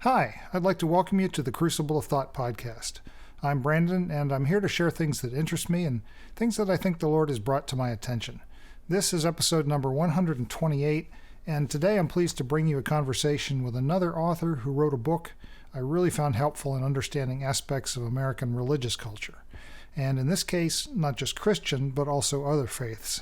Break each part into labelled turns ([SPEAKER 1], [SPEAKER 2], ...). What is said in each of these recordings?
[SPEAKER 1] Hi, I'd like to welcome you to the Crucible of Thought podcast. I'm Brandon, and I'm here to share things that interest me and things that I think the Lord has brought to my attention. This is episode number 128, and today I'm pleased to bring you a conversation with another author who wrote a book I really found helpful in understanding aspects of American religious culture, and in this case, not just Christian, but also other faiths.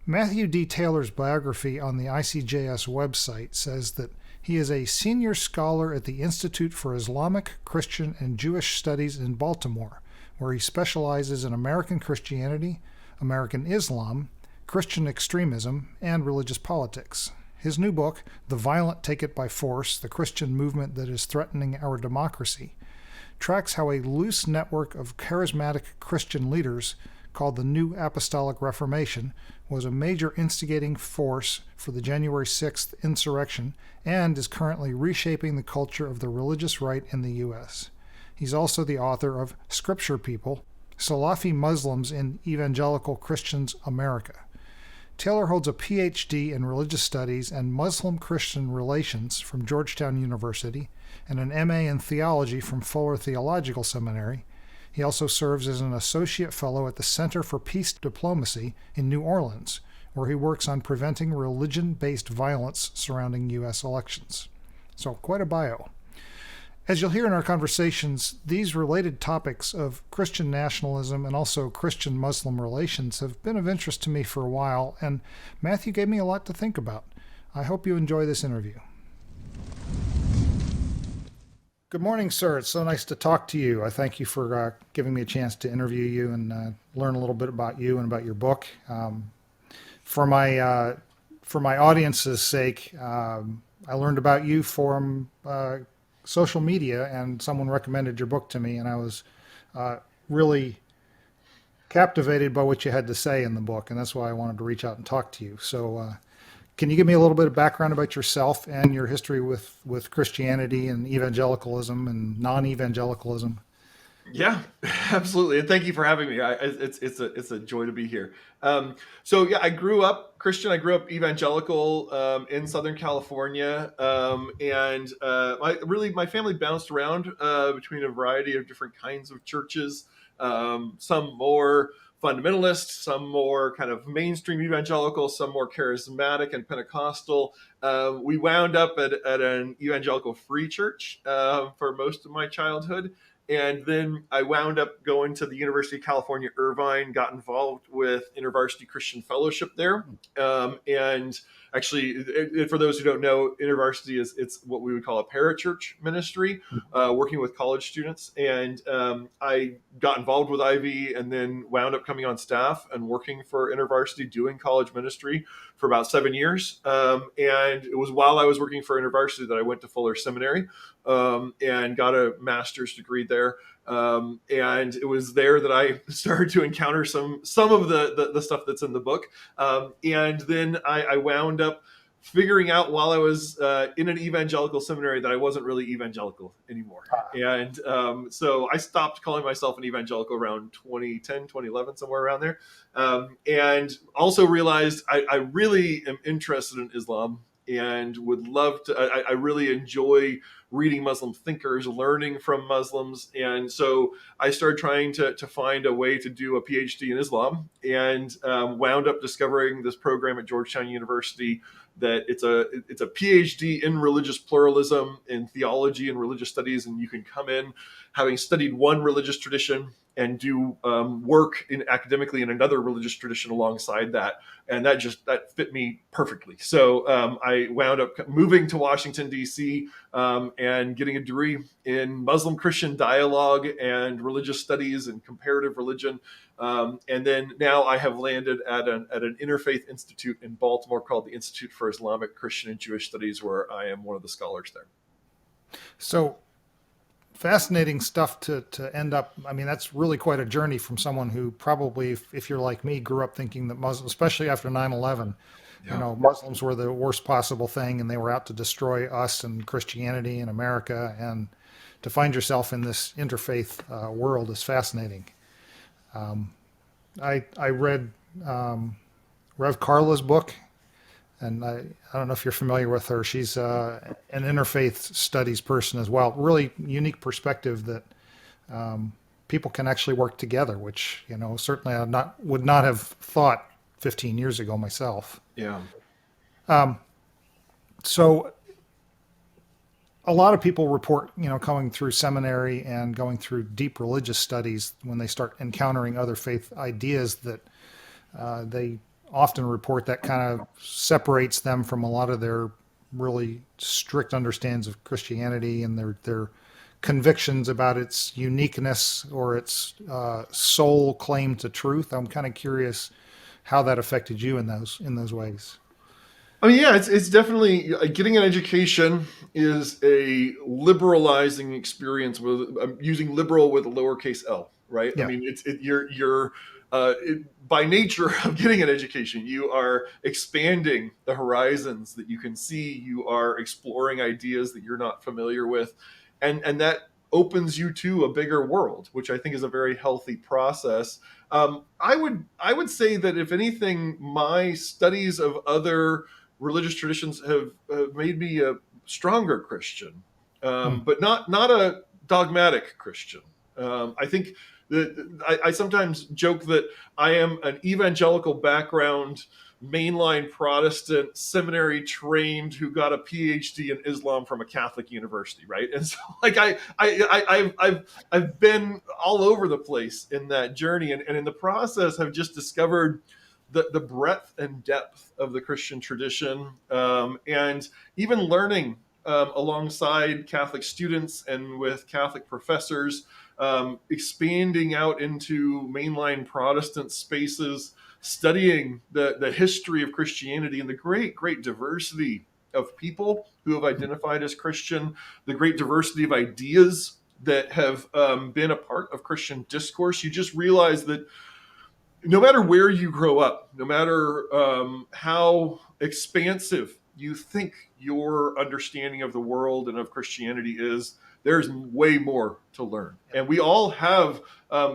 [SPEAKER 1] Matthew D. Taylor's biography on the ICJS website says that he is a senior scholar at the Institute for Islamic, Christian, and Jewish Studies in Baltimore, where he specializes in American Christianity, American Islam, Christian extremism, and religious politics. His new book, The Violent Take It by Force, The Christian Movement That Is Threatening Our Democracy, tracks how a loose network of charismatic Christian leaders called the New Apostolic Reformation was a major instigating force for the January 6th insurrection and is currently reshaping the culture of the religious right in the U.S. He's also the author of Scripture People, Salafi Muslims in Evangelical Christians America. Taylor holds a Ph.D. in Religious Studies and Muslim-Christian Relations from Georgetown University and an M.A. in Theology from Fuller Theological Seminary. He also serves as an associate fellow at the Center for Peace Diplomacy in New Orleans, where he works on preventing religion-based violence surrounding U.S. elections. So, quite a bio. As you'll hear in our conversations, these related topics of Christian nationalism and also Christian-Muslim relations have been of interest to me for a while, and Matthew gave me a lot to think about. I hope you enjoy this interview. Good morning, sir. It's so nice to talk to you. I thank you for giving me a chance to interview you and learn a little bit about you and about your book. For my audience's sake, I learned about you from social media, and someone recommended your book to me, and I was really captivated by what you had to say in the book, and that's why I wanted to reach out and talk to you. So can you give me a little bit of background about yourself and your history with Christianity and evangelicalism and non-evangelicalism?
[SPEAKER 2] Yeah, absolutely. And thank you for having me. It's a joy to be here. I grew up Christian. I grew up evangelical in Southern California, and my family bounced around between a variety of different kinds of churches. Some more fundamentalist, some more kind of mainstream evangelical, some more charismatic and Pentecostal. We wound up at an evangelical free church for most of my childhood. And then I wound up going to the University of California, Irvine, got involved with InterVarsity Christian Fellowship there. And actually, for those who don't know, InterVarsity it's what we would call a parachurch ministry, working with college students. And I got involved with Ivy and then wound up coming on staff and working for InterVarsity doing college ministry for about 7 years. And it was while I was working for InterVarsity that I went to Fuller Seminary and got a master's degree there. And it was there that I started to encounter some of the stuff that's in the book. And then I wound up figuring out while I was in an evangelical seminary that I wasn't really evangelical anymore. And so I stopped calling myself an evangelical around 2010, 2011, somewhere around there. And also realized I really am interested in Islam and would love to, I really enjoy reading Muslim thinkers, learning from Muslims. And so I started trying to find a way to do a PhD in Islam and wound up discovering this program at Georgetown University that it's a PhD in religious pluralism, in theology and religious studies. And you can come in having studied one religious tradition and do work academically in another religious tradition alongside that. And that fit me perfectly. So I wound up moving to Washington, D.C. And getting a degree in Muslim Christian dialogue and religious studies and comparative religion. And then now I have landed at an interfaith institute in Baltimore called the Institute for Islamic, Christian, and Jewish Studies, where I am one of the scholars there.
[SPEAKER 1] So fascinating stuff to end up. I mean, that's really quite a journey from someone who probably, if you're like me, grew up thinking that Muslims, especially after 9/11, Muslims were the worst possible thing and they were out to destroy us and Christianity in America. And to find yourself in this interfaith world is fascinating. I read Rev Carla's book, And I don't know if you're familiar with her. She's an interfaith studies person as well. Really unique perspective that people can actually work together, which, certainly I would not have thought 15 years ago myself.
[SPEAKER 2] Yeah.
[SPEAKER 1] So a lot of people report, coming through seminary and going through deep religious studies when they start encountering other faith ideas that they often report that kind of separates them from a lot of their really strict understandings of Christianity and their convictions about its uniqueness or its sole claim to truth. I'm kind of curious how that affected you in those ways.
[SPEAKER 2] I mean, yeah, it's definitely getting an education is a liberalizing experience with I'm using liberal with a lowercase l, right? I
[SPEAKER 1] Yeah.
[SPEAKER 2] mean, by nature of getting an education, you are expanding the horizons that you can see. You are exploring ideas that you're not familiar with, and that opens you to a bigger world, which I think is a very healthy process. I would say that if anything, my studies of other religious traditions have made me a stronger Christian,
[SPEAKER 1] Hmm.
[SPEAKER 2] but not a dogmatic Christian. I think that I sometimes joke that I am an evangelical background, mainline Protestant, seminary trained who got a Ph.D. in Islam from a Catholic university, right? And so, like, I've been all over the place in that journey, and in the process, have just discovered the breadth and depth of the Christian tradition, and even learning alongside Catholic students and with Catholic professors, expanding out into mainline Protestant spaces, studying the history of Christianity and the great diversity of people who have identified as Christian, the great diversity of ideas that have been a part of Christian discourse. You just realize that no matter where you grow up, no matter how expansive you think your understanding of the world and of Christianity is, there's way more to learn. And we all have,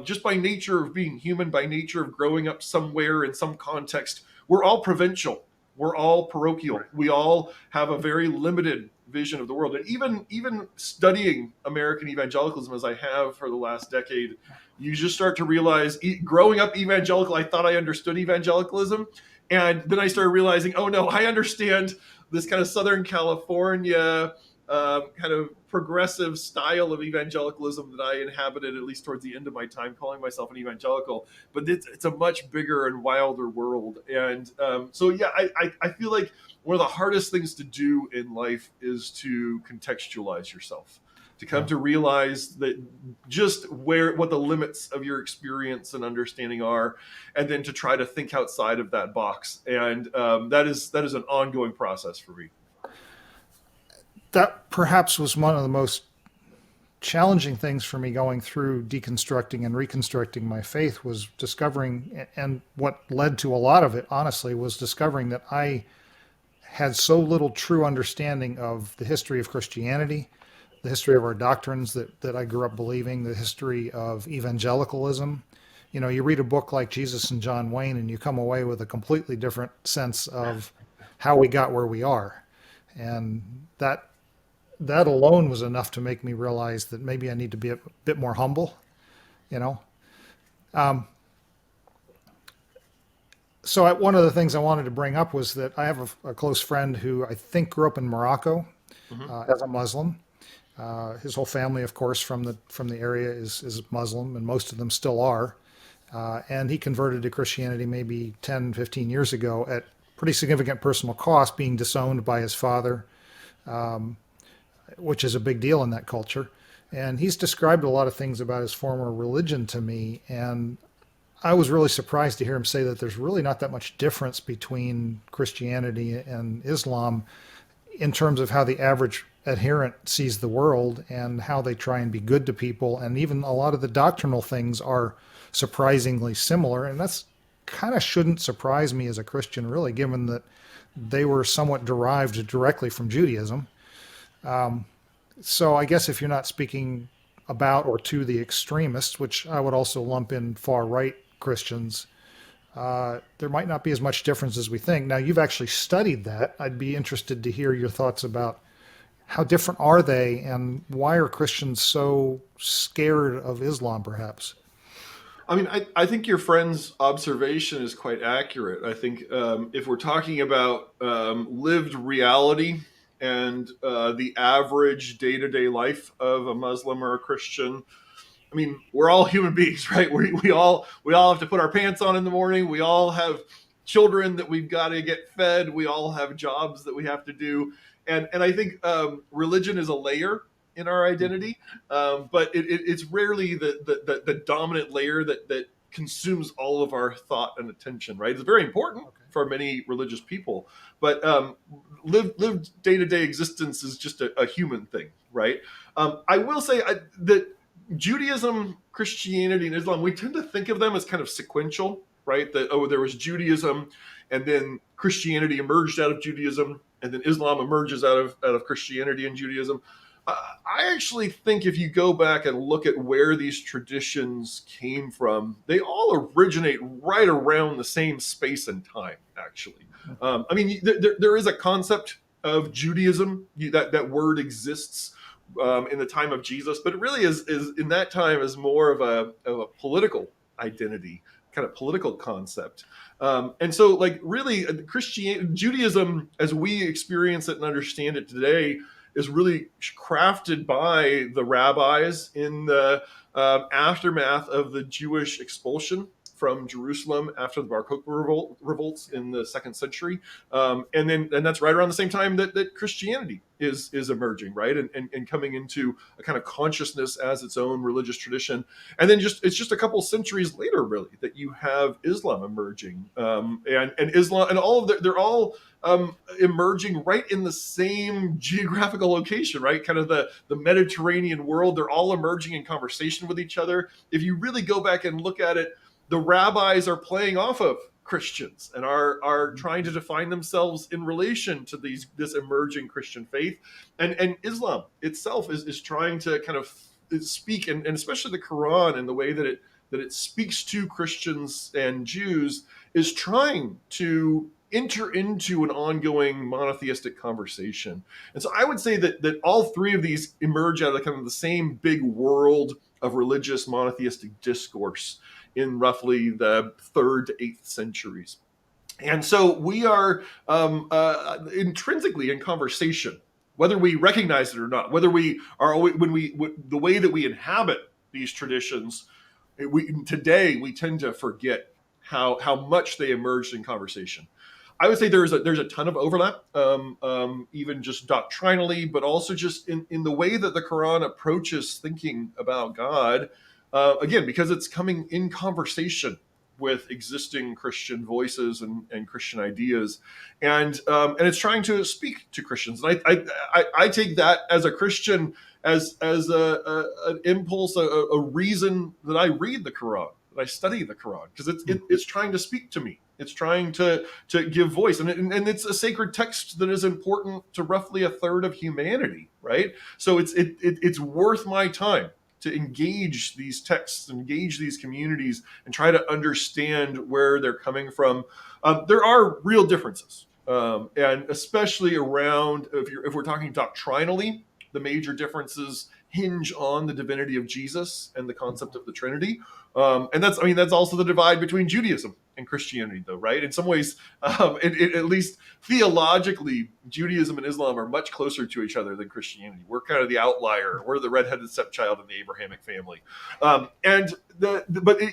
[SPEAKER 2] just by nature of being human, by nature of growing up somewhere in some context, we're all provincial. We're all parochial. We all have a very limited vision of the world. And even studying American evangelicalism as I have for the last decade, you just start to realize, growing up evangelical, I thought I understood evangelicalism. And then I started realizing, oh no, I understand this kind of Southern California kind of progressive style of evangelicalism that I inhabited, at least towards the end of my time calling myself an evangelical. But it's a much bigger and wilder world. And so, yeah, I feel like one of the hardest things to do in life is to contextualize yourself, to come
[SPEAKER 1] Yeah.
[SPEAKER 2] to realize that just what the limits of your experience and understanding are, and then to try to think outside of that box. And that is an ongoing process for me.
[SPEAKER 1] That perhaps was one of the most challenging things for me going through deconstructing and reconstructing my faith was discovering, and what led to a lot of it, honestly, was discovering that I had so little true understanding of the history of Christianity, the history of our doctrines that I grew up believing, the history of evangelicalism. You read a book like Jesus and John Wayne, and you come away with a completely different sense of how we got where we are. And that alone was enough to make me realize that maybe I need to be a bit more humble, you know. Um, one of the things I wanted to bring up was that I have a close friend who I think grew up in Morocco
[SPEAKER 2] Mm-hmm.
[SPEAKER 1] as a Muslim. His whole family, of course, from the area is Muslim, and most of them still are. And he converted to Christianity maybe 10, 15 years ago at pretty significant personal cost, being disowned by his father, which is a big deal in that culture. And he's described a lot of things about his former religion to me, and I was really surprised to hear him say that there's really not that much difference between Christianity and Islam in terms of how the average adherent sees the world and how they try and be good to people. And even a lot of the doctrinal things are surprisingly similar. And that's kind of shouldn't surprise me as a Christian, really, given that they were somewhat derived directly from Judaism. So I guess if you're not speaking about or to the extremists, which I would also lump in far right Christians, there might not be as much difference as we think. Now, you've actually studied that. I'd be interested to hear your thoughts about how different are they and why are Christians so scared of Islam, perhaps?
[SPEAKER 2] I mean, I think your friend's observation is quite accurate. I think if we're talking about lived reality and the average day to day life of a Muslim or a Christian, I mean, we're all human beings, right? We all have to put our pants on in the morning. We all have children that we've got to get fed. We all have jobs that we have to do, and I think religion is a layer in our identity, but it's rarely the dominant layer that consumes all of our thought and attention. Right? It's very important
[SPEAKER 1] Okay.
[SPEAKER 2] for many religious people, but lived day to day existence is just a human thing, right? I will say that Judaism, Christianity, and Islam, we tend to think of them as kind of sequential, right? That, oh, there was Judaism, and then Christianity emerged out of Judaism, and then Islam emerges out of Christianity and Judaism. I actually think if you go back and look at where these traditions came from, they all originate right around the same space and time, actually. I mean, there is a concept of Judaism, that word exists in the time of Jesus, but it really is in that time is more of a political identity, kind of political concept. And so, like, really, Judaism, as we experience it and understand it today, is really crafted by the rabbis in the aftermath of the Jewish expulsion from Jerusalem after the Bar Kokhba revolts in the second century, and that's right around the same time that Christianity is emerging, right, and coming into a kind of consciousness as its own religious tradition, and then it's just a couple centuries later, really, that you have Islam emerging, and Islam and all of they're all emerging right in the same geographical location, right? Kind of the Mediterranean world. They're all emerging in conversation with each other. If you really go back and look at it, the rabbis are playing off of Christians and are trying to define themselves in relation to this emerging Christian faith, and Islam itself is trying to kind of speak, and especially the Quran and the way that it speaks to Christians and Jews is trying to enter into an ongoing monotheistic conversation. And so I would say that all three of these emerge out of kind of the same big world of religious monotheistic discourse in roughly the 3rd to 8th centuries. And so we are intrinsically in conversation, whether we recognize it or not, whether we are, the way that we inhabit these traditions, today we tend to forget how much they emerged in conversation. I would say there's a ton of overlap, even just doctrinally, but also just in the way that the Quran approaches thinking about God. Again, because it's coming in conversation with existing Christian voices and Christian ideas, and it's trying to speak to Christians. And I take that as a Christian as an impulse, a reason that I read the Quran, that I study the Quran, because it's trying to speak to me. It's trying to give voice, and it's a sacred text that is important to roughly a third of humanity, right? So it's worth my time to engage these texts, engage these communities, and try to understand where they're coming from. There are real differences, and especially around if we're talking doctrinally, the major differences hinge on the divinity of Jesus and the concept of the Trinity. And that's also the divide between Judaism and Christianity, though, right? In some ways, at least theologically, Judaism and Islam are much closer to each other than Christianity. We're kind of the outlier. We're the redheaded stepchild in the Abrahamic family. But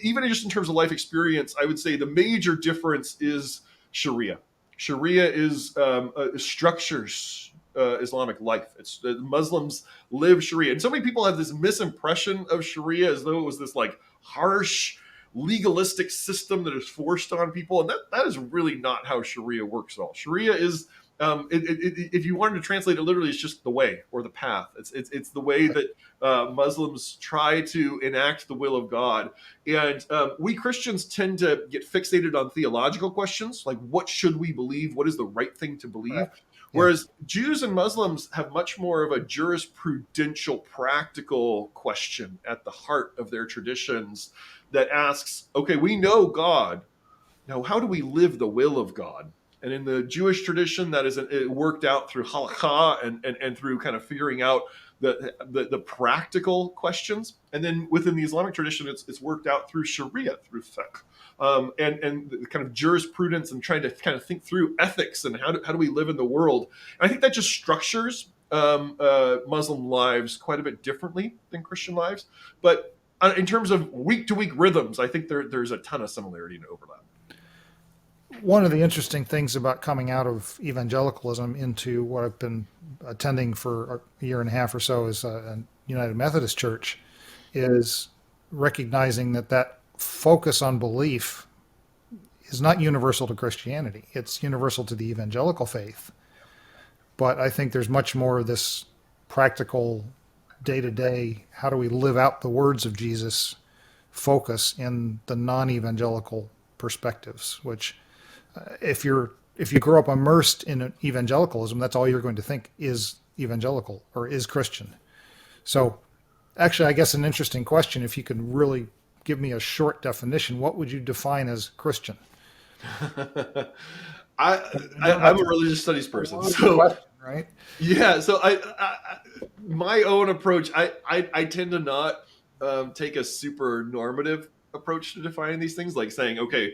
[SPEAKER 2] even just in terms of life experience, I would say the major difference is Sharia. Sharia is structures Islamic life. It's Muslims live Sharia, and so many people have this misimpression of Sharia as though it was this like harsh, legalistic system that is forced on people, and that is really not how Sharia works at all. Sharia is, if you wanted to translate it literally, it's just the way or the path. It's the way that Muslims try to enact the will of God, and we Christians tend to get fixated on theological questions like what should we believe, what is the right thing to believe.
[SPEAKER 1] Correct. Yeah.
[SPEAKER 2] Whereas Jews and Muslims have much more of a jurisprudential, practical question at the heart of their traditions that asks, okay, we know God, Now, how do we live the will of God? And in the Jewish tradition, that is it worked out through halakha and through kind of figuring out the practical questions. And then within the Islamic tradition, it's worked out through Sharia, through fiqh, and the kind of jurisprudence and trying to kind of think through ethics and how do we live in the world. And I think that just structures Muslim lives quite a bit differently than Christian lives. But in terms of week to week rhythms, I think there's a ton of similarity and overlap.
[SPEAKER 1] One of the interesting things about coming out of evangelicalism into what I've been attending for a year and a half or so is a United Methodist Church is recognizing that focus on belief is not universal to Christianity. It's universal to the evangelical faith. But I think there's much more of this practical day-to-day, how do we live out the words of Jesus focus in the non-evangelical perspectives, which if you grow up immersed in evangelicalism, that's all you're going to think is evangelical or is Christian. So actually, I guess an interesting question, if you could really give me a short definition, what would you define as Christian?
[SPEAKER 2] I'm a religious studies person, so
[SPEAKER 1] question, right?
[SPEAKER 2] Yeah. So my own approach, I tend to not take a super normative approach to defining these things, like saying, okay,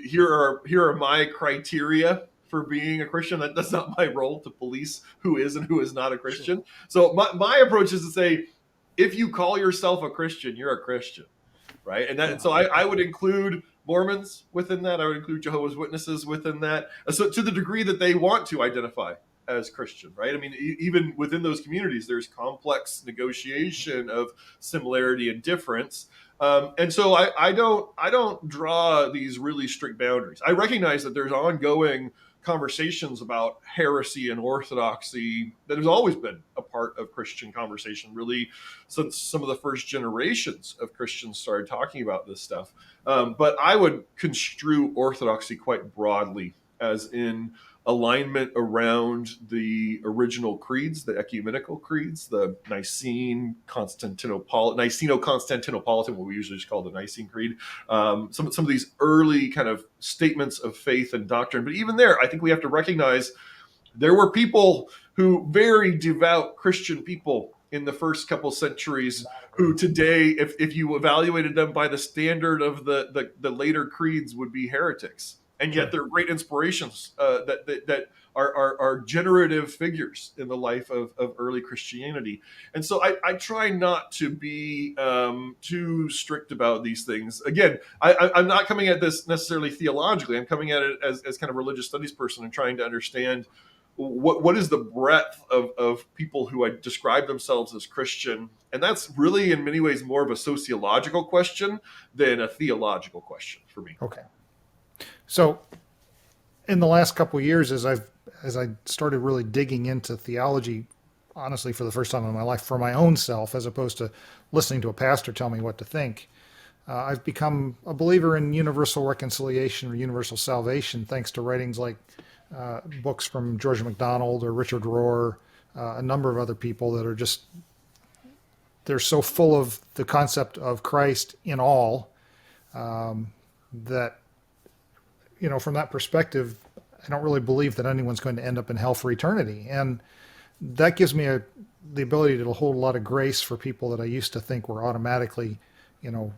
[SPEAKER 2] here are my criteria for being a Christian. That's not my role to police who is and who is not a Christian. Sure. So my approach is to say, if you call yourself a Christian, you're a Christian, right? And so I would include Mormons within that. I would include Jehovah's Witnesses within that. So to the degree that they want to identify as Christian, right? I mean, even within those communities, there's complex negotiation of similarity and difference. And so I don't draw these really strict boundaries. I recognize that there's ongoing conversations about heresy and orthodoxy that has always been a part of Christian conversation, really, since some of the first generations of Christians started talking about this stuff. But I would construe orthodoxy quite broadly, as in alignment around the original creeds, the ecumenical creeds, the Niceno-Constantinopolitan, what we usually just call the Nicene Creed, some of these early kind of statements of faith and doctrine. But even there, I think we have to recognize there were people very devout Christian people in the first couple centuries who today, if you evaluated them by the standard of the later creeds, would be heretics. And yet they're great inspirations that are generative figures in the life of early Christianity. And so I try not to be too strict about these things. Again, I'm not coming at this necessarily theologically. I'm coming at it as kind of a religious studies person and trying to understand what is the breadth of people who describe themselves as Christian. And that's really in many ways more of a sociological question than a theological question for me.
[SPEAKER 1] Okay. So in the last couple of years, as I started really digging into theology, honestly, for the first time in my life, for my own self, as opposed to listening to a pastor tell me what to think, I've become a believer in universal reconciliation or universal salvation, thanks to writings like books from George MacDonald or Richard Rohr, a number of other people that are just, they're so full of the concept of Christ in all that, you know, from that perspective, I don't really believe that anyone's going to end up in hell for eternity. And that gives me the ability to hold a lot of grace for people that I used to think were automatically, you know,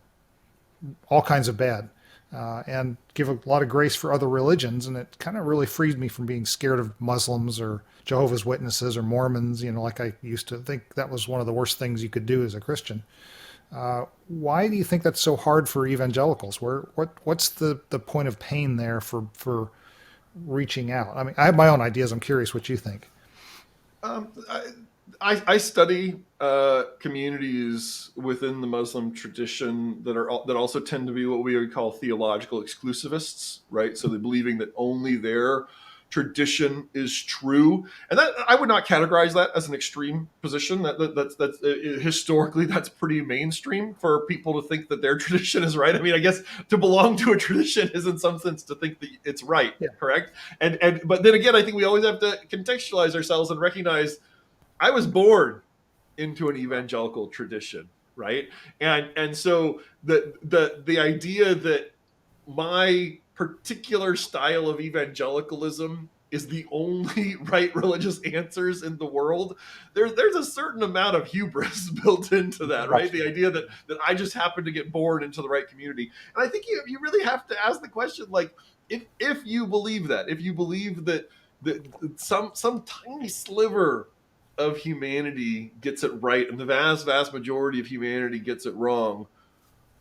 [SPEAKER 1] all kinds of bad, and give a lot of grace for other religions. And it kind of really frees me from being scared of Muslims or Jehovah's Witnesses or Mormons, you know, like I used to think that was one of the worst things you could do as a Christian. Why do you think that's so hard for evangelicals? What's the point of pain there for reaching out? I mean, I have my own ideas. I'm curious what you think.
[SPEAKER 2] I study communities within the Muslim tradition that also tend to be what we would call theological exclusivists, right? So they're believing that only their tradition is true, and that I would not categorize that as an extreme position. That's historically that's pretty mainstream for people to think that their tradition is right. I mean, I guess to belong to a tradition is in some sense to think that it's right, yeah. Correct? And but then again, I think we always have to contextualize ourselves and recognize I was born into an evangelical tradition, right? And so the idea that my particular style of evangelicalism is the only right religious answers in the world, there's a certain amount of hubris built into that, right? The idea that I just happen to get born into the right community. And I think you really have to ask the question, like, if you believe that, if you believe that some tiny sliver of humanity gets it right and the vast majority of humanity gets it wrong,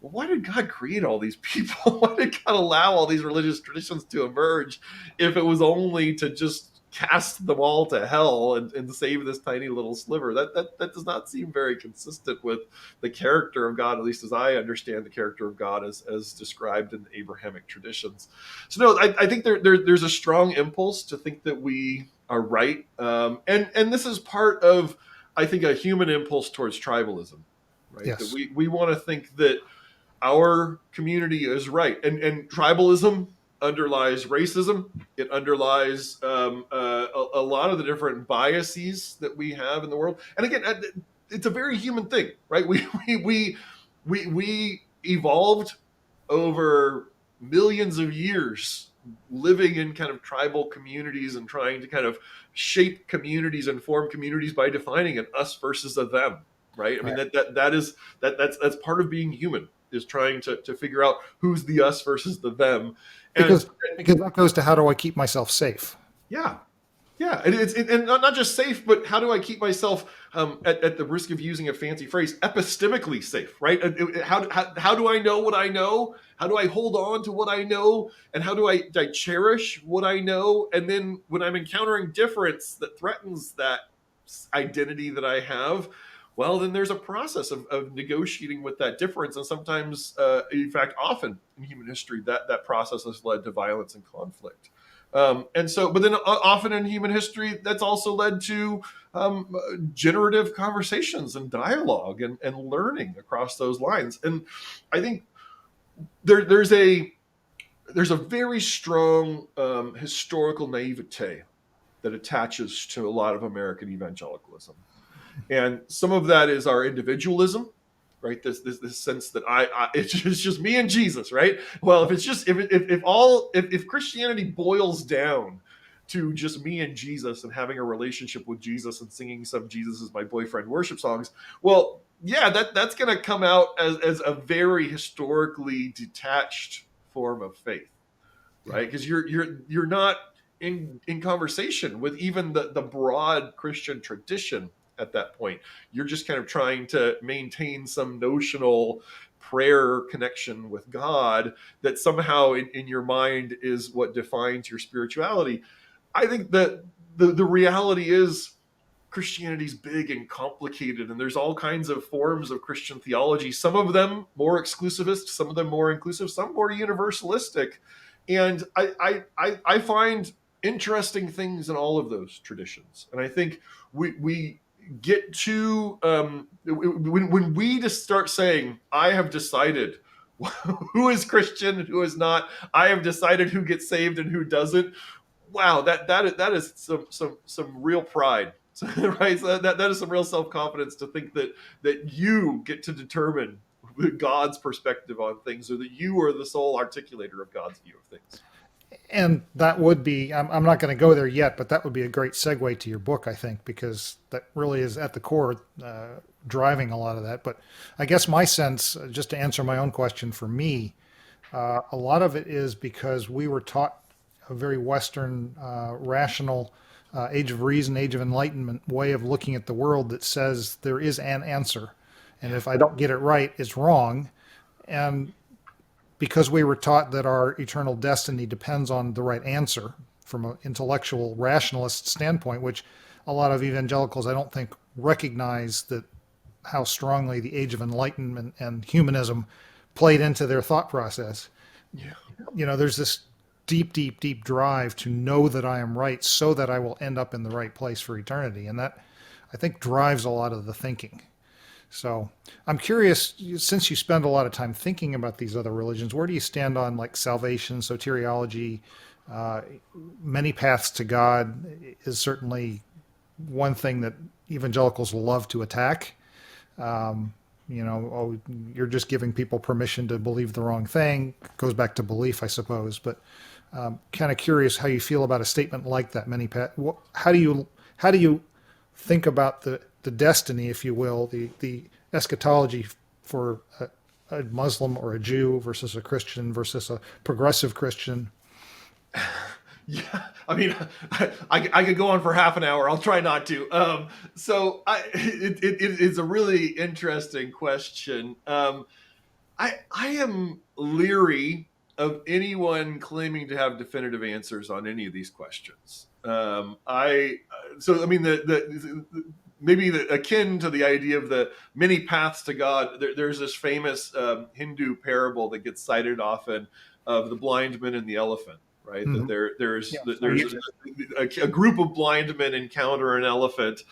[SPEAKER 2] well, why did God create all these people? Why did God allow all these religious traditions to emerge if it was only to just cast them all to hell and save this tiny little sliver? That does not seem very consistent with the character of God, at least as I understand the character of God as described in the Abrahamic traditions. So no, I think there's a strong impulse to think that we are right. And this is part of, I think, a human impulse towards tribalism, right?
[SPEAKER 1] Yes.
[SPEAKER 2] That we want to think that our community is right, and tribalism underlies racism. It underlies a lot of the different biases that we have in the world. And again, it's a very human thing, right? We evolved over millions of years living in kind of tribal communities and trying to kind of shape communities and form communities by defining an us versus a them, right? I mean, that's part of being human, is trying to figure out who's the us versus the them.
[SPEAKER 1] Because that goes to, how do I keep myself safe?
[SPEAKER 2] Yeah. And not just safe, but how do I keep myself, at the risk of using a fancy phrase, epistemically safe, right? How do I know what I know? How do I hold on to what I know? And how do I cherish what I know? And then when I'm encountering difference that threatens that identity that I have, well, then there's a process of negotiating with that difference. And sometimes, in fact, often in human history, that process has led to violence and conflict. But then often in human history, that's also led to generative conversations and dialogue and learning across those lines. And I think there's a very strong historical naivete that attaches to a lot of American evangelicalism. And some of that is our individualism, right? This sense that it's just me and Jesus, right? Well, if Christianity boils down to just me and Jesus and having a relationship with Jesus and singing some "Jesus is my boyfriend" worship songs, well, yeah, that's going to come out as a very historically detached form of faith, right? Because you're not in conversation with even the broad Christian tradition at that point. You're just kind of trying to maintain some notional prayer connection with God that somehow in your mind is what defines your spirituality. I think that the reality is Christianity's big and complicated, and there's all kinds of forms of Christian theology, some of them more exclusivist, some of them more inclusive, some more universalistic. And I find interesting things in all of those traditions. And I think we get to when we just start saying, I have decided who is Christian and who is not, I have decided who gets saved and who doesn't. Wow, that is some real pride, right? So that is some real self-confidence to think that you get to determine God's perspective on things, or that you are the sole articulator of God's view of things.
[SPEAKER 1] And that would be, I'm not going to go there yet, but that would be a great segue to your book, I think, because that really is at the core driving a lot of that. But I guess my sense, just to answer my own question for me, a lot of it is because we were taught a very Western, rational, age of reason, age of enlightenment way of looking at the world that says there is an answer. And if I don't get it right, it's wrong. And because we were taught that our eternal destiny depends on the right answer from an intellectual rationalist standpoint, which a lot of evangelicals, I don't think, recognize that how strongly the age of enlightenment and humanism played into their thought process.
[SPEAKER 2] Yeah.
[SPEAKER 1] You know, there's this deep drive to know that I am right so that I will end up in the right place for eternity. And that, I think, drives a lot of the thinking. So I'm curious, since you spend a lot of time thinking about these other religions, where do you stand on like salvation, soteriology? Many paths to God is certainly one thing that evangelicals love to attack. oh, you're just giving people permission to believe the wrong thing. Goes back to belief, I suppose. But kind of curious how you feel about a statement like that. How do you think about the destiny, if you will, the eschatology for a Muslim or a Jew versus a Christian versus a progressive Christian?
[SPEAKER 2] Yeah, I mean, I could go on for half an hour. I'll try not to. It is a really interesting question. I am leery of anyone claiming to have definitive answers on any of these questions. Maybe akin to the idea of the many paths to God. There's this famous Hindu parable that gets cited often of the blind man and the elephant. Right,
[SPEAKER 1] Mm-hmm.
[SPEAKER 2] there's a group of blind men encounter an elephant,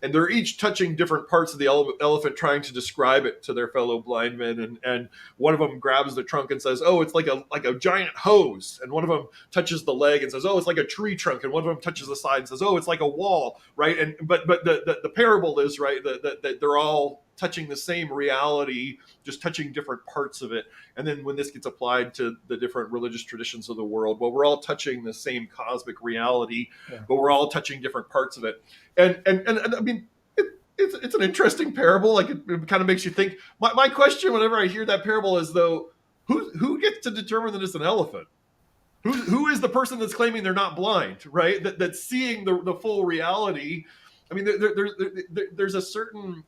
[SPEAKER 2] and they're each touching different parts of the elephant, trying to describe it to their fellow blind men. And one of them grabs the trunk and says, "Oh, it's like a giant hose." And one of them touches the leg and says, "Oh, it's like a tree trunk." And one of them touches the side and says, "Oh, it's like a wall." Right, and but the parable is right that they're all touching the same reality, just touching different parts of it. And then when this gets applied to the different religious traditions of the world, well, we're all touching the same cosmic reality, but we're all touching different parts of it. And I mean, it's an interesting parable. Like it kind of makes you think. My question whenever I hear that parable is, though, who gets to determine that it's an elephant? Who is the person that's claiming they're not blind, right? That's seeing the full reality. I mean, there's a certain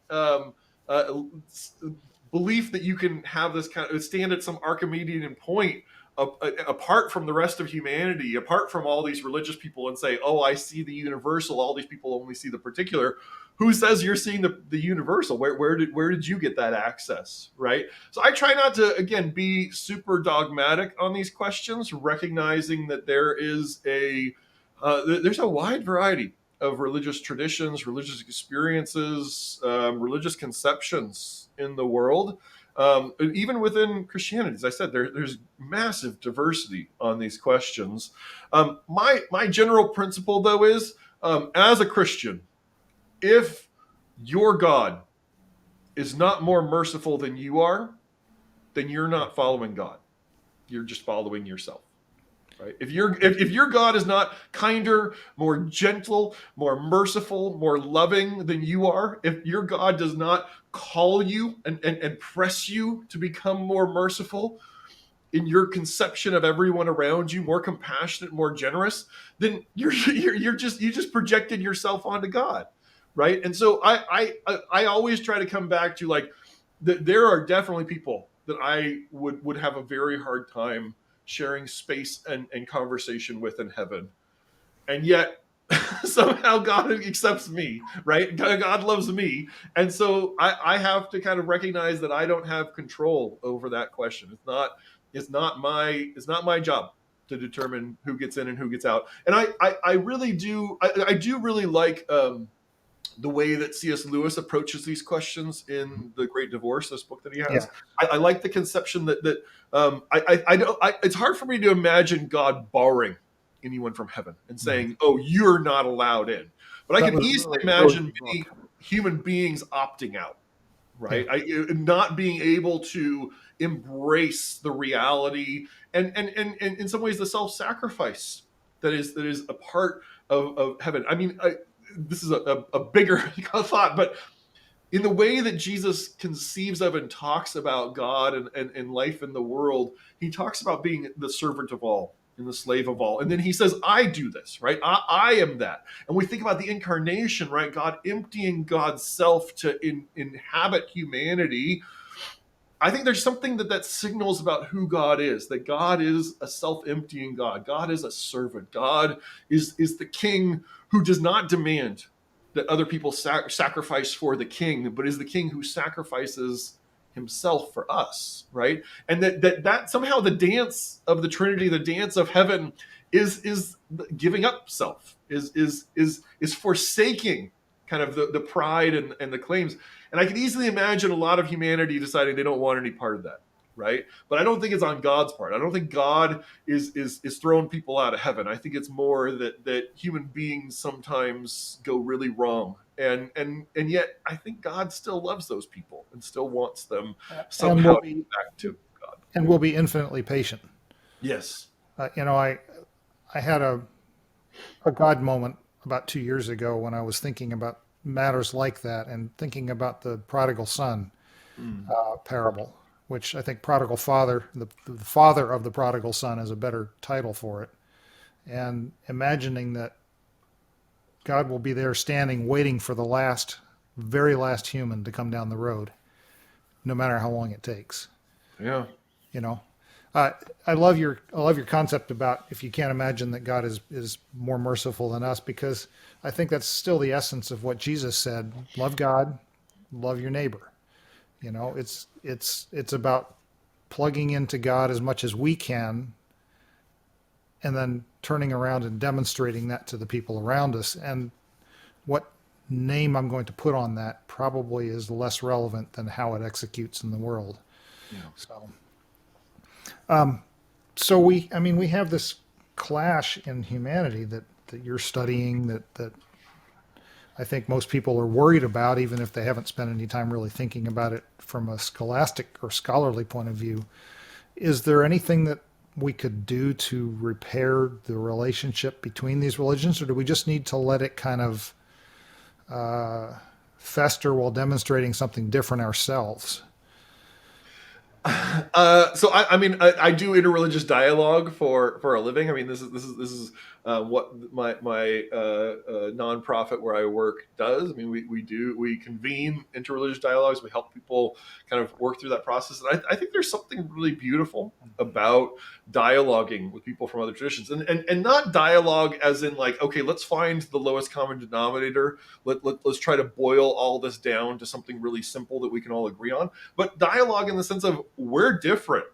[SPEAKER 2] belief that you can have this kind of stand at some Archimedean point apart from the rest of humanity, apart from all these religious people, and say, "Oh, I see the universal. All these people only see the particular." Who says you're seeing the universal? Where did you get that access, right? So I try not to, again, be super dogmatic on these questions, recognizing that there's a wide variety of religious traditions, religious experiences, religious conceptions in the world. Even within Christianity, as I said, there's massive diversity on these questions. My general principle, though, is as a Christian, if your God is not more merciful than you are, then you're not following God. You're just following yourself. Right? If your God is not kinder, more gentle, more merciful, more loving than you are, if your God does not call you and press you to become more merciful in your conception of everyone around you, more compassionate, more generous, then you just projected yourself onto God, right? And so I always try to come back to like there are definitely people that I would have a very hard time sharing space and conversation with in heaven. And yet somehow God accepts me, right? God loves me. And so I have to kind of recognize that I don't have control over that question. It's not my job to determine who gets in and who gets out. And I really do, I do really like the way that C.S. Lewis approaches these questions in The Great Divorce, this book that he has. Yeah. I like the conception that it's hard for me to imagine God barring anyone from heaven and saying, "Oh, you're not allowed in." But I can easily imagine many human beings opting out, right? Yeah. Not being able to embrace the reality and in some ways the self-sacrifice that is a part of heaven. I mean, this is a bigger thought, but in the way that Jesus conceives of and talks about God and life in the world, he talks about being the servant of all and the slave of all. And then he says, "I do this," right? I am that. And we think about the incarnation, right? God emptying God's self to inhabit humanity. I think there's something that signals about who God is, that God is a self-emptying God. God is a servant. God is the king who does not demand that other people sacrifice for the king, but is the king who sacrifices himself for us, right? And that somehow the dance of the Trinity, the dance of heaven is giving up self, is forsaking kind of the pride and the claims. And I can easily imagine a lot of humanity deciding they don't want any part of that. right? But I don't think it's on God's part. I don't think God is throwing people out of heaven. I think it's more that human beings sometimes go really wrong, and yet I think God still loves those people and still wants them
[SPEAKER 1] and
[SPEAKER 2] somehow
[SPEAKER 1] will
[SPEAKER 2] to
[SPEAKER 1] be
[SPEAKER 2] get back to God.
[SPEAKER 1] infinitely patient.
[SPEAKER 2] Yes.
[SPEAKER 1] I had a God moment about 2 years ago when I was thinking about matters like that and thinking about the prodigal son
[SPEAKER 2] Mm.
[SPEAKER 1] parable, which I think prodigal father, the father of the prodigal son, is a better title for it. And imagining that God will be there standing, waiting for the very last human to come down the road, no matter how long it takes.
[SPEAKER 2] Yeah.
[SPEAKER 1] You know, uh, I love your concept about if you can't imagine that God is more merciful than us, because I think that's still the essence of what Jesus said: love God, love your neighbor. It's about plugging into God as much as we can, and then turning around and demonstrating that to the people around us. And what name I'm going to put on that probably is less relevant than how it executes in the world.
[SPEAKER 2] Yeah.
[SPEAKER 1] So we have this clash in humanity that you're studying, that I think most people are worried about, even if they haven't spent any time really thinking about it from a scholastic or scholarly point of view. Is there anything that we could do to repair the relationship between these religions, or do we just need to let it kind of fester while demonstrating something different ourselves?
[SPEAKER 2] So I do interreligious dialogue for a living. I mean, this is what my nonprofit where I work does. I mean, we convene interreligious dialogues. We help people kind of work through that process, and I think there's something really beautiful about dialoguing with people from other traditions, and not dialogue as in like, okay, let's find the lowest common denominator. Let's try to boil all this down to something really simple that we can all agree on. But dialogue in the sense of we're different.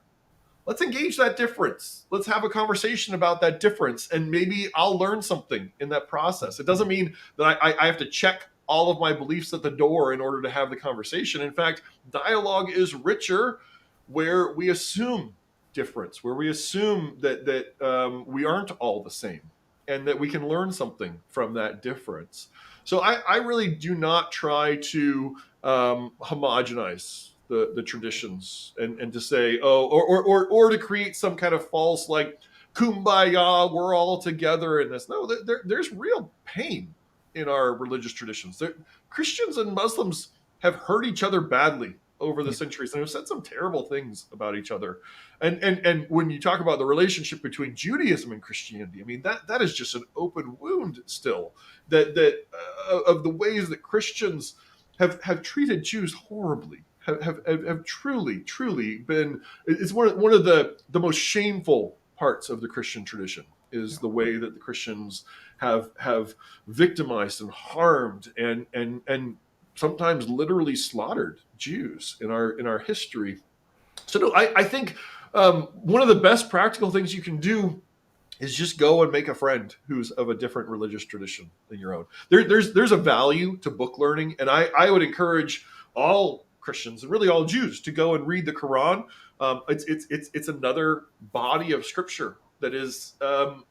[SPEAKER 2] Let's engage that difference. Let's have a conversation about that difference. And maybe I'll learn something in that process. It doesn't mean that I have to check all of my beliefs at the door in order to have the conversation. In fact, dialogue is richer where we assume difference, where we assume that we aren't all the same and that we can learn something from that difference. So I really do not try to homogenize the traditions and to say, oh, or to create some kind of false like kumbaya, we're all together in this. No, there's real pain in our religious traditions. Christians and Muslims have hurt each other badly over the centuries and have said some terrible things about each other. And when you talk about the relationship between Judaism and Christianity, I mean that is just an open wound still. That of the ways that Christians have treated Jews horribly, have truly been. It's one of the most shameful parts of the Christian tradition is the way that the Christians have victimized and harmed and sometimes literally slaughtered Jews in our history. So no, I think one of the best practical things you can do is just go and make a friend who's of a different religious tradition than your own. There's a value to book learning, and I would encourage all Christians and really all Jews to go and read the Quran. It's another body of scripture that is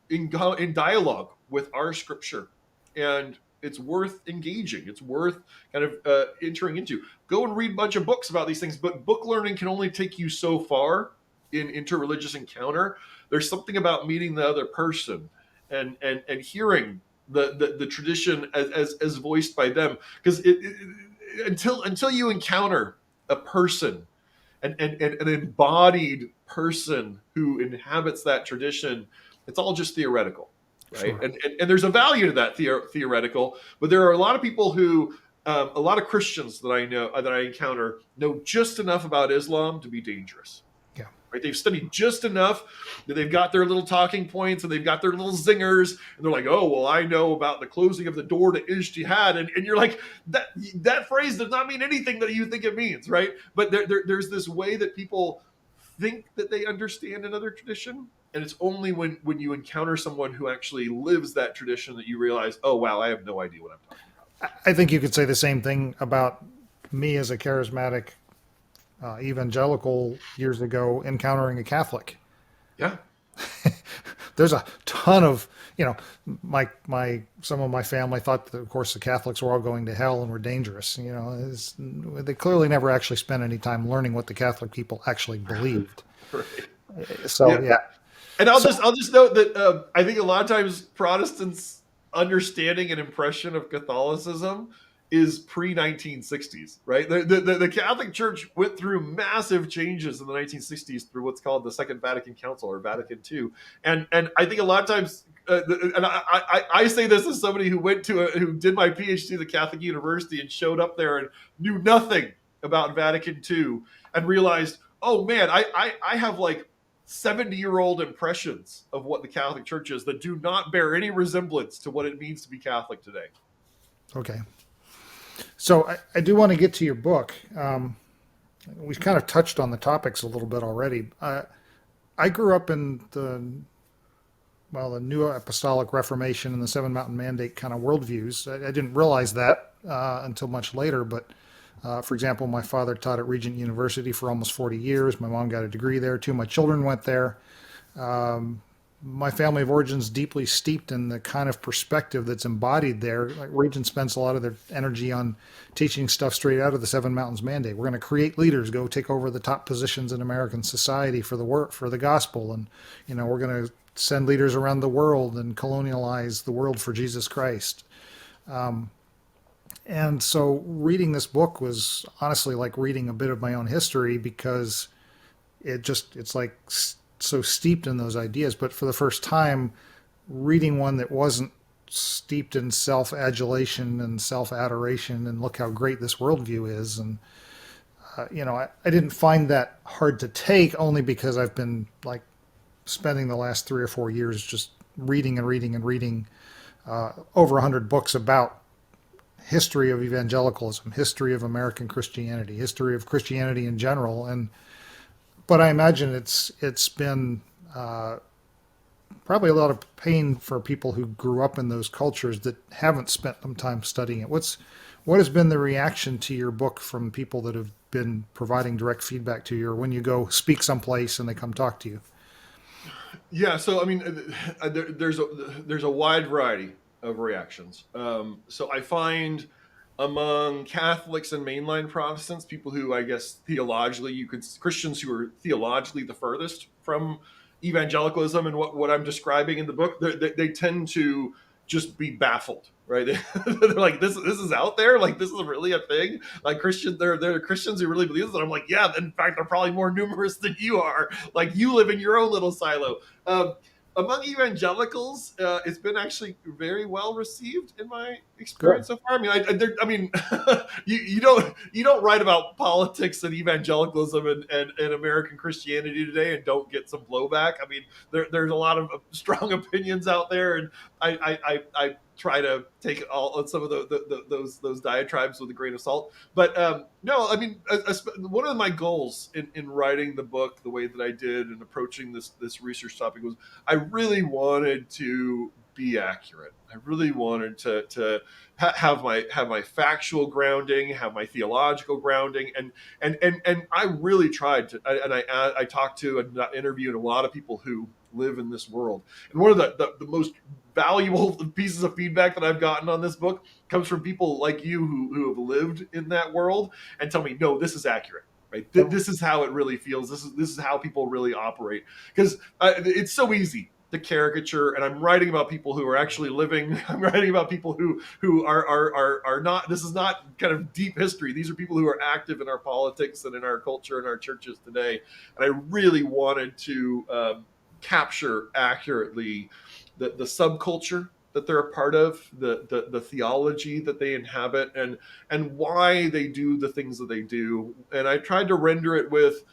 [SPEAKER 2] in dialogue with our scripture, and it's worth engaging. It's worth kind of entering into. Go and read a bunch of books about these things, but book learning can only take you so far in interreligious encounter. There's something about meeting the other person and hearing the tradition as voiced by them, because until you encounter a person and an embodied person who inhabits that tradition, it's all just theoretical, right?
[SPEAKER 1] Sure.
[SPEAKER 2] And there's a value to that theoretical, but there are a lot of people who a lot of Christians that I know that I encounter know just enough about Islam to be dangerous.
[SPEAKER 1] Yeah.
[SPEAKER 2] Right? They've studied just enough that they've got their little talking points and they've got their little zingers, and they're like, "Oh, well, I know about the closing of the door to ijtihad," and you're like, that phrase does not mean anything that you think it means, right? But there's this way that people think that they understand another tradition, and it's only when you encounter someone who actually lives that tradition that you realize, "Oh, wow, I have no idea what I'm talking about."
[SPEAKER 1] I think you could say the same thing about me as a charismatic evangelical years ago encountering a Catholic.
[SPEAKER 2] Yeah.
[SPEAKER 1] There's a ton of, you know, my some of my family thought that, of course, the Catholics were all going to hell and were dangerous. You know, they clearly never actually spent any time learning what the Catholic people actually believed.
[SPEAKER 2] Right.
[SPEAKER 1] So
[SPEAKER 2] Yeah.
[SPEAKER 1] yeah,
[SPEAKER 2] And I'll
[SPEAKER 1] so
[SPEAKER 2] just note that I think a lot of times Protestants' understanding and impression of Catholicism is pre 1960s, right? The Catholic Church went through massive changes in the 1960s through what's called the Second Vatican Council, or Vatican II, and I think a lot of times, and I say this as somebody who who did my Ph.D. at the Catholic University and showed up there and knew nothing about Vatican II and realized, oh man, I have like 70-year-old impressions of what the Catholic Church is that do not bear any resemblance to what it means to be Catholic today.
[SPEAKER 1] okay. So I do want to get to your book. We've kind of touched on the topics a little bit already. I grew up in the New Apostolic Reformation and the Seven Mountain Mandate kind of worldviews. I didn't realize that until much later, but for example, my father taught at Regent University for almost 40 years. My mom got a degree there. Two of my children went there. My family of origin is deeply steeped in the kind of perspective that's embodied there. Like Regent spends a lot of their energy on teaching stuff straight out of the Seven Mountains Mandate. We're going to create leaders, go take over the top positions in American society for the work for the gospel, and we're going to send leaders around the world and colonialize the world for Jesus Christ. And so reading this book was honestly like reading a bit of my own history, because it's like so steeped in those ideas. But for the first time, reading one that wasn't steeped in self-adulation and self-adoration and look how great this worldview is. And I didn't find that hard to take, only because I've been like spending the last 3 or 4 years just reading and reading and reading over 100 books about history of evangelicalism, history of American Christianity, history of Christianity in general. But I imagine it's been probably a lot of pain for people who grew up in those cultures that haven't spent some time studying it. What has been the reaction to your book from people that have been providing direct feedback to you, or when you go speak someplace and they come talk to you?
[SPEAKER 2] Yeah, so I mean, there's a wide variety of reactions. So I find among Catholics and mainline Protestants, people who I guess theologically, Christians who are theologically the furthest from evangelicalism and what I'm describing in the book, they tend to just be baffled, right? They're like, this is out there, like this is really a thing. Like there are Christians who really believe this, and I'm like, yeah. In fact, they're probably more numerous than you are. Like you live in your own little silo. Among evangelicals, it's been actually very well received in my
[SPEAKER 1] Good.
[SPEAKER 2] experience so far. I mean, I mean, you don't write about politics and evangelicalism and American Christianity today and don't get some blowback. I mean, there's a lot of strong opinions out there, and I try to take some of those diatribes with a grain of salt. But no, I mean, one of my goals in writing the book the way that I did and approaching this research topic was I really wanted to be accurate. I really wanted to have my factual grounding, have my theological grounding, and I really tried to. I talked to and interviewed a lot of people who live in this world, and one of the most valuable pieces of feedback that I've gotten on this book comes from people like you who have lived in that world and tell me, no, this is accurate. Right. This is how it really feels. This is how people really operate. Because it's so easy to caricature, and I'm writing about people who are actually living. I'm writing about people who are not. This is not kind of deep history. These are people who are active in our politics and in our culture and our churches today. And I really wanted to capture accurately the subculture that they're a part of, the theology that they inhabit, and why they do the things that they do. And I tried to render it with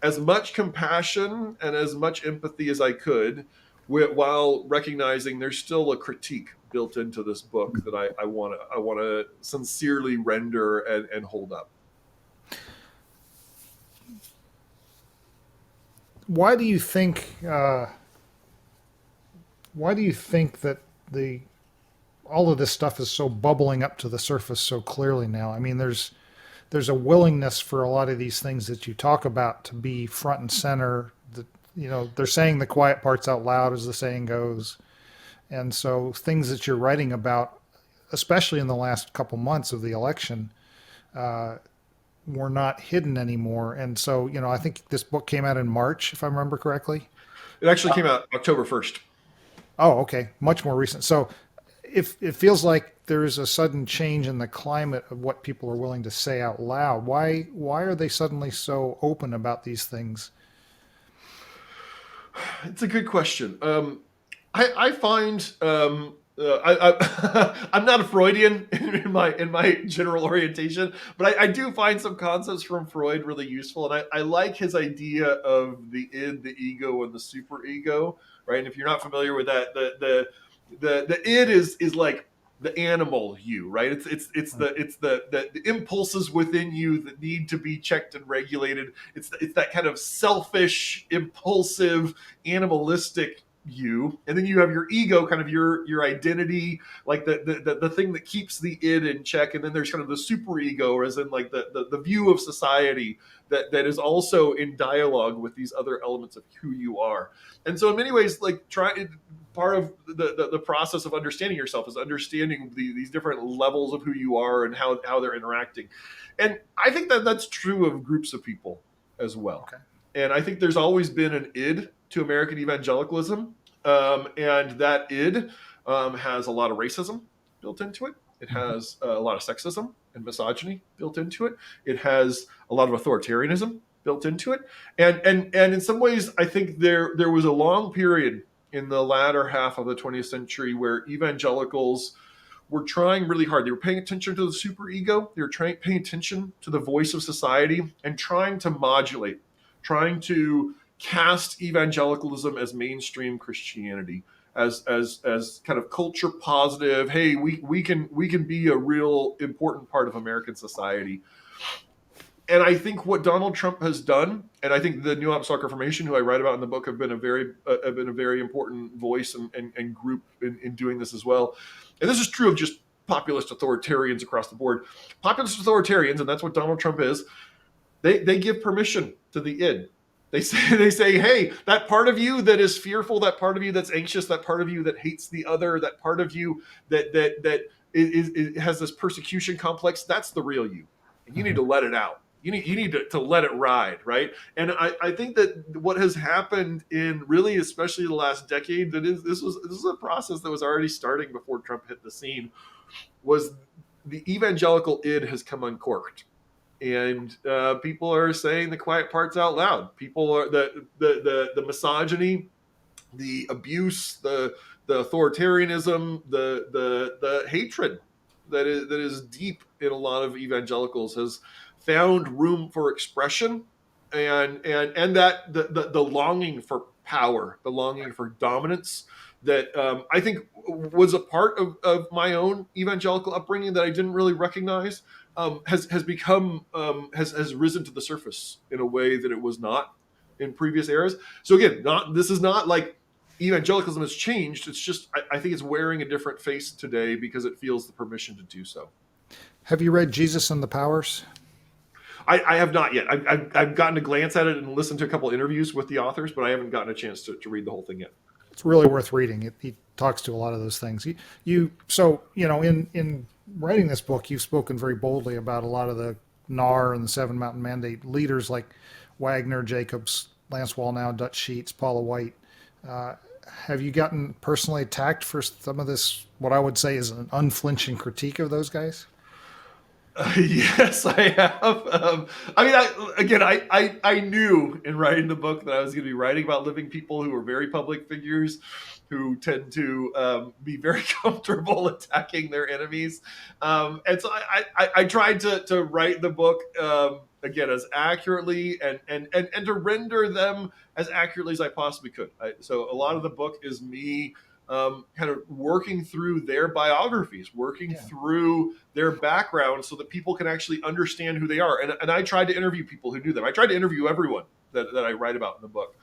[SPEAKER 2] as much compassion and as much empathy as I could, while recognizing there's still a critique built into this book that I want to sincerely render and hold up.
[SPEAKER 1] Why do you think? Why do you think that all of this stuff is so bubbling up to the surface so clearly now? I mean, there's there's a willingness for a lot of these things that you talk about to be front and center. That, they're saying the quiet parts out loud, as the saying goes. And so things that you're writing about, especially in the last couple months of the election, were not hidden anymore. And so, I think this book came out in March, if I remember correctly.
[SPEAKER 2] It actually came out October 1st.
[SPEAKER 1] Oh, okay. Much more recent. So if it feels like there is a sudden change in the climate of what people are willing to say out loud, why are they suddenly so open about these things?
[SPEAKER 2] It's a good question. I find I'm not a Freudian in my general orientation, but I do find some concepts from Freud really useful, and I like his idea of the id, the ego, and the superego. Right, and if you're not familiar with that, the id is like the animal you, right? It's the impulses within you that need to be checked and regulated. It's that kind of selfish, impulsive, animalistic you, and then you have your ego, kind of your identity, like the thing that keeps the id in check, and then there's kind of the super ego, or as in like the view of society that is also in dialogue with these other elements of who you are. And so in many ways, like part of the process of understanding yourself is understanding these different levels of who you are and how they're interacting. And I think that's true of groups of people as well.
[SPEAKER 1] Okay.
[SPEAKER 2] And I think there's always been an id to American evangelicalism, and that id has a lot of racism built into it. It has a lot of sexism and misogyny built into it. It has a lot of authoritarianism built into it, and in some ways, I think there was a long period in the latter half of the 20th century where evangelicals were trying really hard. They were paying attention to the superego. They were paying attention to the voice of society and trying to modulate, trying to cast evangelicalism as mainstream Christianity, as kind of culture positive. Hey, we can be a real important part of American society. And I think what Donald Trump has done, and I think the New Apostolic Reformation, who I write about in the book, have been a very important voice and group in doing this as well. And this is true of just populist authoritarians across the board. Populist authoritarians, and that's what Donald Trump is, they give permission to the id. They say, hey, that part of you that is fearful, that part of you that's anxious, that part of you that hates the other, that part of you that has this persecution complex, that's the real you. And you need to let it out. You need to let it ride, right? And I think that what has happened in really, especially the last decade, this is a process that was already starting before Trump hit the scene, was the evangelical id has come uncorked. And people are saying the quiet parts out loud. People are the misogyny, the abuse, the authoritarianism, the hatred that is deep in a lot of evangelicals has found room for expression, and that the longing for power, the longing for dominance that I think was a part of my own evangelical upbringing that I didn't really recognize, has become has risen to the surface in a way that it was not in previous eras. So again, this is not like evangelicalism has changed. It's just I think it's wearing a different face today because it feels the permission to do so.
[SPEAKER 1] Have you read Jesus and the Powers?
[SPEAKER 2] I have not yet. I've gotten to glance at it and listen to a couple interviews with the authors, but I haven't gotten a chance to read the whole thing yet.
[SPEAKER 1] It's really worth reading. He talks to a lot of those things. In writing this book, you've spoken very boldly about a lot of the NAR and the Seven Mountain Mandate leaders like Wagner, Jacobs, Lance Wallnau, Dutch Sheets, Paula White. Have you gotten personally attacked for some of this, what I would say is an unflinching critique of those guys?
[SPEAKER 2] Yes, I have. I knew in writing the book that I was going to be writing about living people who are very public figures, who tend to be very comfortable attacking their enemies. And so I tried to write the book again as accurately and to render them as accurately as I possibly could. So a lot of the book is me kind of working through their biographies, working through their background so that people can actually understand who they are. And I tried to interview people who knew them. I tried to interview everyone that I write about in the book.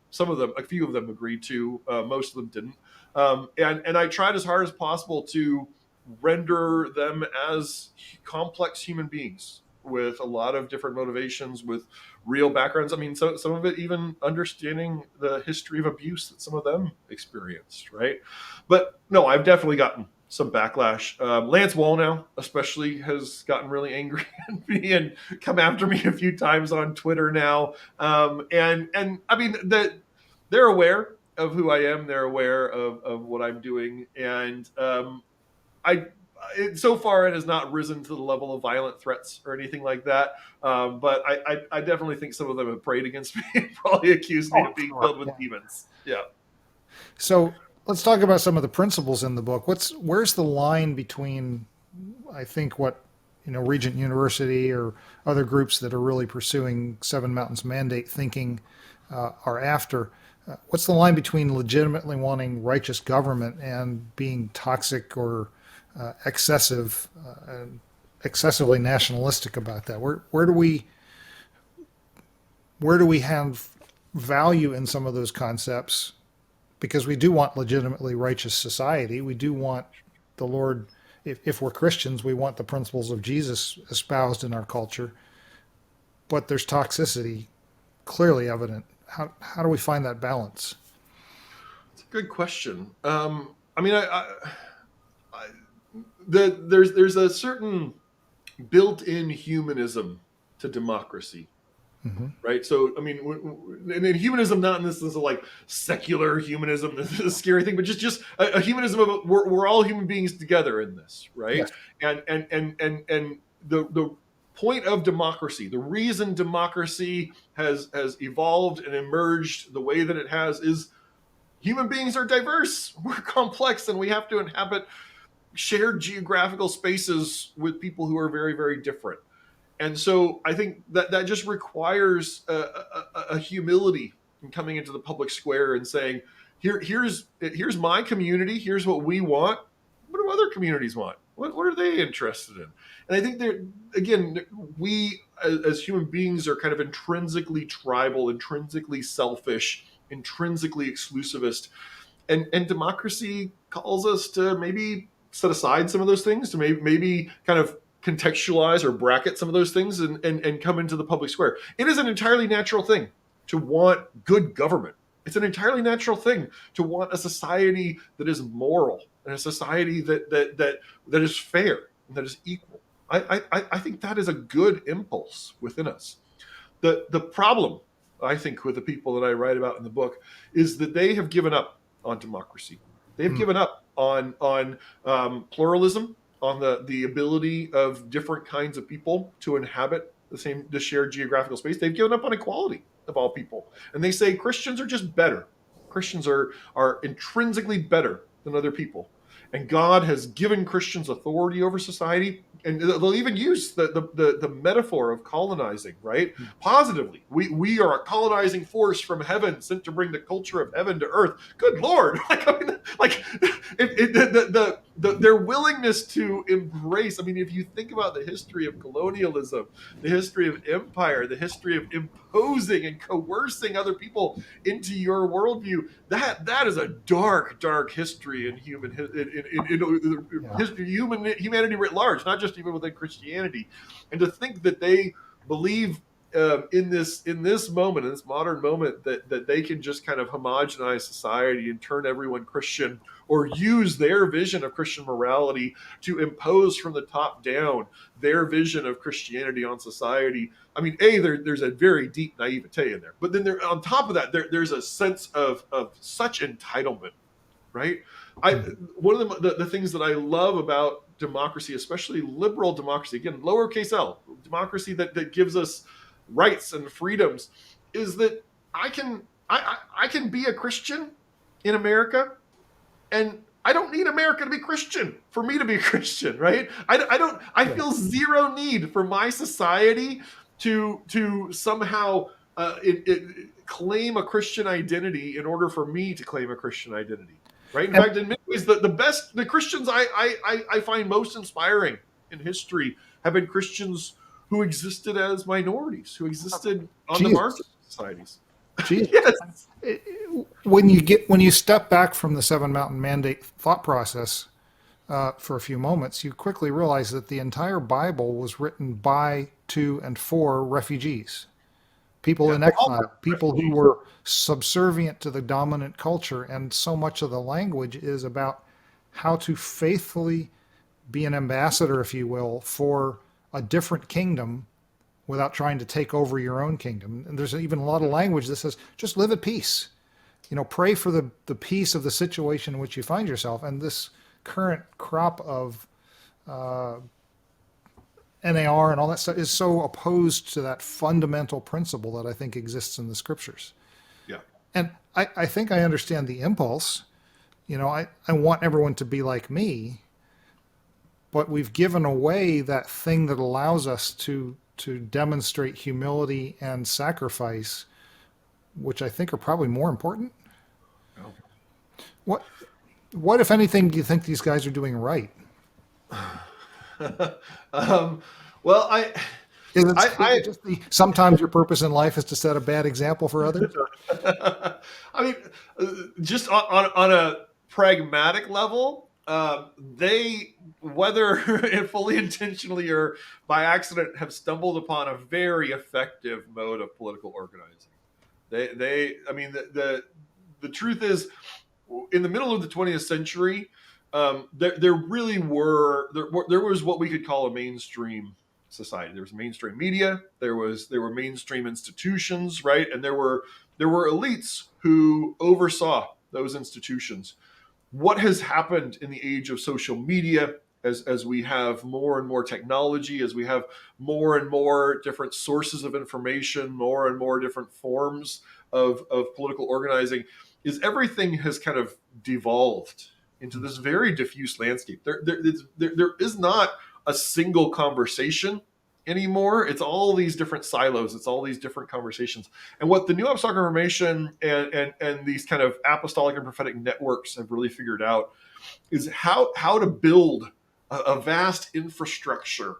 [SPEAKER 2] Some of them, a few of them agreed to, most of them didn't. And I tried as hard as possible to render them as complex human beings with a lot of different motivations, with real backgrounds. I mean, so some of it even understanding the history of abuse that some of them experienced, right? But no, I've definitely gotten some backlash. Lance Wallnow especially has gotten really angry at me and come after me a few times on Twitter now. And I mean that they're aware of who I am. They're aware of what I'm doing, and so far it has not risen to the level of violent threats or anything like that. But I definitely think some of them have prayed against me and probably accused me of being filled with demons. Yeah.
[SPEAKER 1] So let's talk about some of the principles in the book. Where's the line between, I think, what Regent University or other groups that are really pursuing Seven Mountains Mandate thinking are after? What's the line between legitimately wanting righteous government and being toxic or excessively nationalistic about that? Where do we have value in some of those concepts? Because we do want legitimately righteous society. We do want the Lord, if we're Christians, we want the principles of Jesus espoused in our culture. But there's toxicity clearly evident. How do we find that balance?
[SPEAKER 2] It's a good question. I mean, there's a certain built-in humanism to democracy. Mm-hmm. Right. So, I mean, and humanism, not in this sense of like secular humanism, this is a scary thing, but just a humanism of we're all human beings together in this. Right. Yes. And the point of democracy, the reason democracy has evolved and emerged the way that it has is human beings are diverse. We're complex, and we have to inhabit shared geographical spaces with people who are very, very different. And so I think that just requires a humility in coming into the public square and saying, here's my community. Here's what we want. What do other communities want? What are they interested in? And I think we as human beings are kind of intrinsically tribal, intrinsically selfish, intrinsically exclusivist. And democracy calls us to maybe set aside some of those things, to maybe kind of contextualize or bracket some of those things and come into the public square. It is an entirely natural thing to want good government. It's an entirely natural thing to want a society that is moral and a society that is fair and that is equal. I think that is a good impulse within us. The problem, I think, with the people that I write about in the book is that they have given up on democracy. They've given up on pluralism, on the ability of different kinds of people to inhabit the shared geographical space. They've given up on equality of all people. And they say Christians are just better. Christians are intrinsically better than other people. And God has given Christians authority over society. And they'll even use the metaphor of colonizing, right? Positively. We are a colonizing force from heaven sent to bring the culture of heaven to earth. Good Lord. Their willingness to embrace, I mean, if you think about the history of colonialism, the history of empire, the history of imposing and coercing other people into your worldview, that is a dark, dark history in humanity writ large, not just even within Christianity. And to think that they believe in this moment, in this modern moment, that they can just kind of homogenize society and turn everyone Christian, or use their vision of Christian morality to impose from the top down their vision of Christianity on society. I mean, there's a very deep naivete in there, but then on top of that, there's a sense of such entitlement, right? One of the things that I love about democracy, especially liberal democracy, again, lowercase l, democracy that gives us rights and freedoms, is that I can be a Christian in America, and I don't need America to be Christian for me to be a Christian, right? I feel zero need for my society to somehow claim a Christian identity in order for me to claim a Christian identity. Right. In fact, in many ways, the Christians I find most inspiring in history have been Christians who existed as minorities, who existed on the margins of societies.
[SPEAKER 1] Yes. When you step back from the Seven Mountain Mandate thought process, for a few moments, you quickly realize that the entire Bible was written by, to, and for refugees, people
[SPEAKER 2] Yeah.
[SPEAKER 1] in
[SPEAKER 2] Well,
[SPEAKER 1] exile, people who
[SPEAKER 2] refugees.
[SPEAKER 1] were subservient to the dominant culture. And so much of the language is about how to faithfully be an ambassador, if you will, for a different kingdom without trying to take over your own kingdom. And there's even a lot of language that says, just live at peace. Pray for the peace of the situation in which you find yourself. And this current crop of NAR and all that stuff is so opposed to that fundamental principle that I think exists in the scriptures.
[SPEAKER 2] Yeah.
[SPEAKER 1] And I think I understand the impulse. I want everyone to be like me, but we've given away that thing that allows us to demonstrate humility and sacrifice, which I think are probably more important.
[SPEAKER 2] Oh.
[SPEAKER 1] What what if anything do you think these guys are doing right?
[SPEAKER 2] um, well,
[SPEAKER 1] Is
[SPEAKER 2] I,
[SPEAKER 1] it just sometimes your purpose in life is to set a bad example for others?
[SPEAKER 2] I mean, just on a pragmatic level, they, whether fully intentionally or by accident, have stumbled upon a very effective mode of political organizing. I mean, the truth is, in the middle of the 20th century, there really there was what we could call a mainstream society. There was mainstream media. There were mainstream institutions, right? And there were elites who oversaw those institutions. What has happened in the age of social media, as we have more and more technology, as we have more and more different sources of information, more and more different forms of political organizing, is everything has kind of devolved into this very diffuse landscape. There is not a single conversation anymore. It's all these different silos. It's all these different conversations. And what the New Apostolic Reformation and these kind of apostolic and prophetic networks have really figured out is how to build a vast infrastructure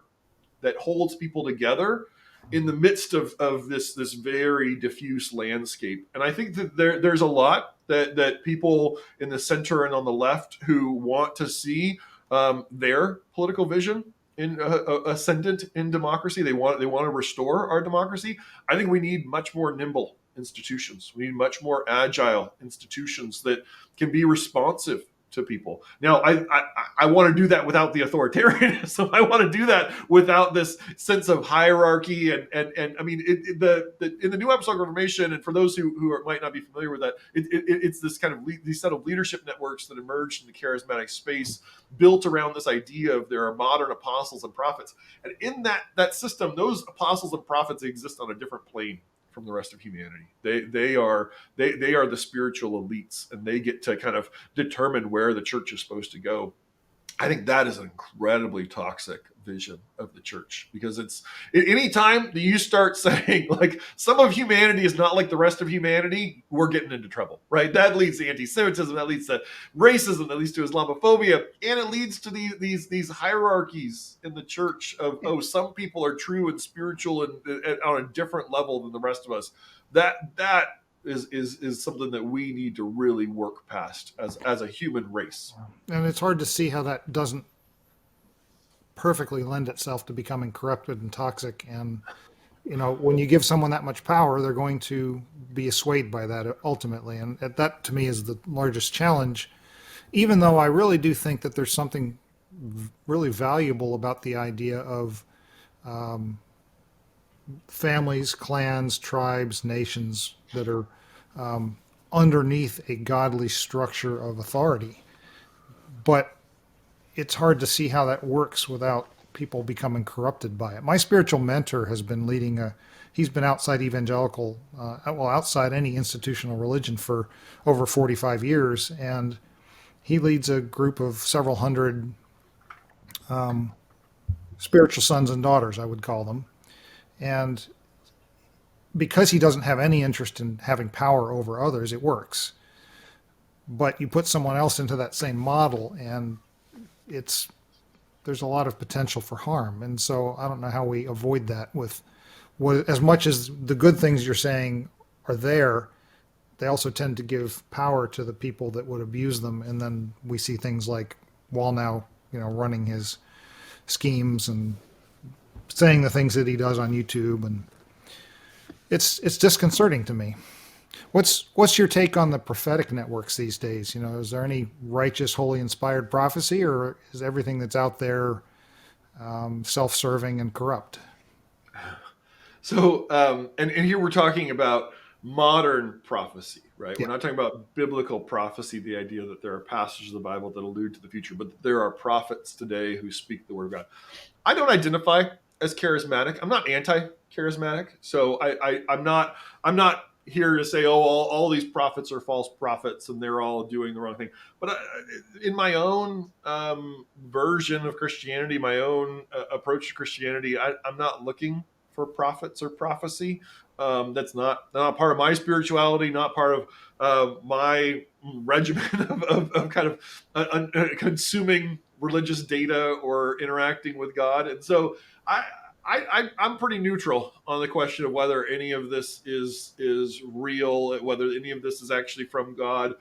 [SPEAKER 2] that holds people together in the midst of this very diffuse landscape. And I think that there's a lot that people in the center and on the left who want to see their political vision in ascendant in democracy. They want to restore our democracy. I think we need much more nimble institutions. We need much more agile institutions that can be responsive to people. Now, I want to do that without the authoritarianism. I want to do that without this sense of hierarchy. And I mean, in the New Apostolic Reformation, and for those who might not be familiar with that, it's this kind of these set of leadership networks that emerged in the charismatic space, built around this idea of there are modern apostles and prophets. And in that system, those apostles and prophets exist on a different plane from the rest of humanity. They are the spiritual elites, and they get to kind of determine where the church is supposed to go. I think that is an incredibly toxic vision of the church, because it's anytime that you start saying like some of humanity is not like the rest of humanity, we're getting into trouble, right? That leads to anti-Semitism, that leads to racism, that leads to Islamophobia, and it leads to these hierarchies in the church of some people are true and spiritual and on a different level than the rest of us. That is something that we need to really work past as a human race.
[SPEAKER 1] And it's hard to see how that doesn't perfectly lend itself to becoming corrupted and toxic. And, when you give someone that much power, they're going to be swayed by that ultimately. And that, to me, is the largest challenge, even though I really do think that there's something really valuable about the idea of families, clans, tribes, nations that are underneath a godly structure of authority. But it's hard to see how that works without people becoming corrupted by it. My spiritual mentor has been he's been outside evangelical, outside any institutional religion for over 45 years, and he leads a group of several hundred spiritual sons and daughters, I would call them. And because he doesn't have any interest in having power over others, it works. But you put someone else into that same model, and there's a lot of potential for harm. And so I don't know how we avoid that with as much as the good things you're saying are there, they also tend to give power to the people that would abuse them. And then we see things like wall now running his schemes and saying the things that he does on YouTube, and it's disconcerting to me. What's your take on the prophetic networks these days? Is there any righteous, holy, inspired prophecy, or is everything that's out there self-serving and corrupt?
[SPEAKER 2] So, and here we're talking about modern prophecy, right?
[SPEAKER 1] Yeah,
[SPEAKER 2] We're not talking about biblical prophecy, the idea that there are passages of the Bible that allude to the future, but there are prophets today who speak the word of God. I don't identify as charismatic. I'm not anti-charismatic, so I'm not here to say, oh, all these prophets are false prophets and they're all doing the wrong thing. But in my own version of Christianity, my own approach to Christianity, I'm not looking for prophets or prophecy. That's not part of my spirituality, not part of my regimen of kind of consuming religious data or interacting with God. And so I'm pretty neutral on the question of whether any of this is real, whether any of this is actually from God.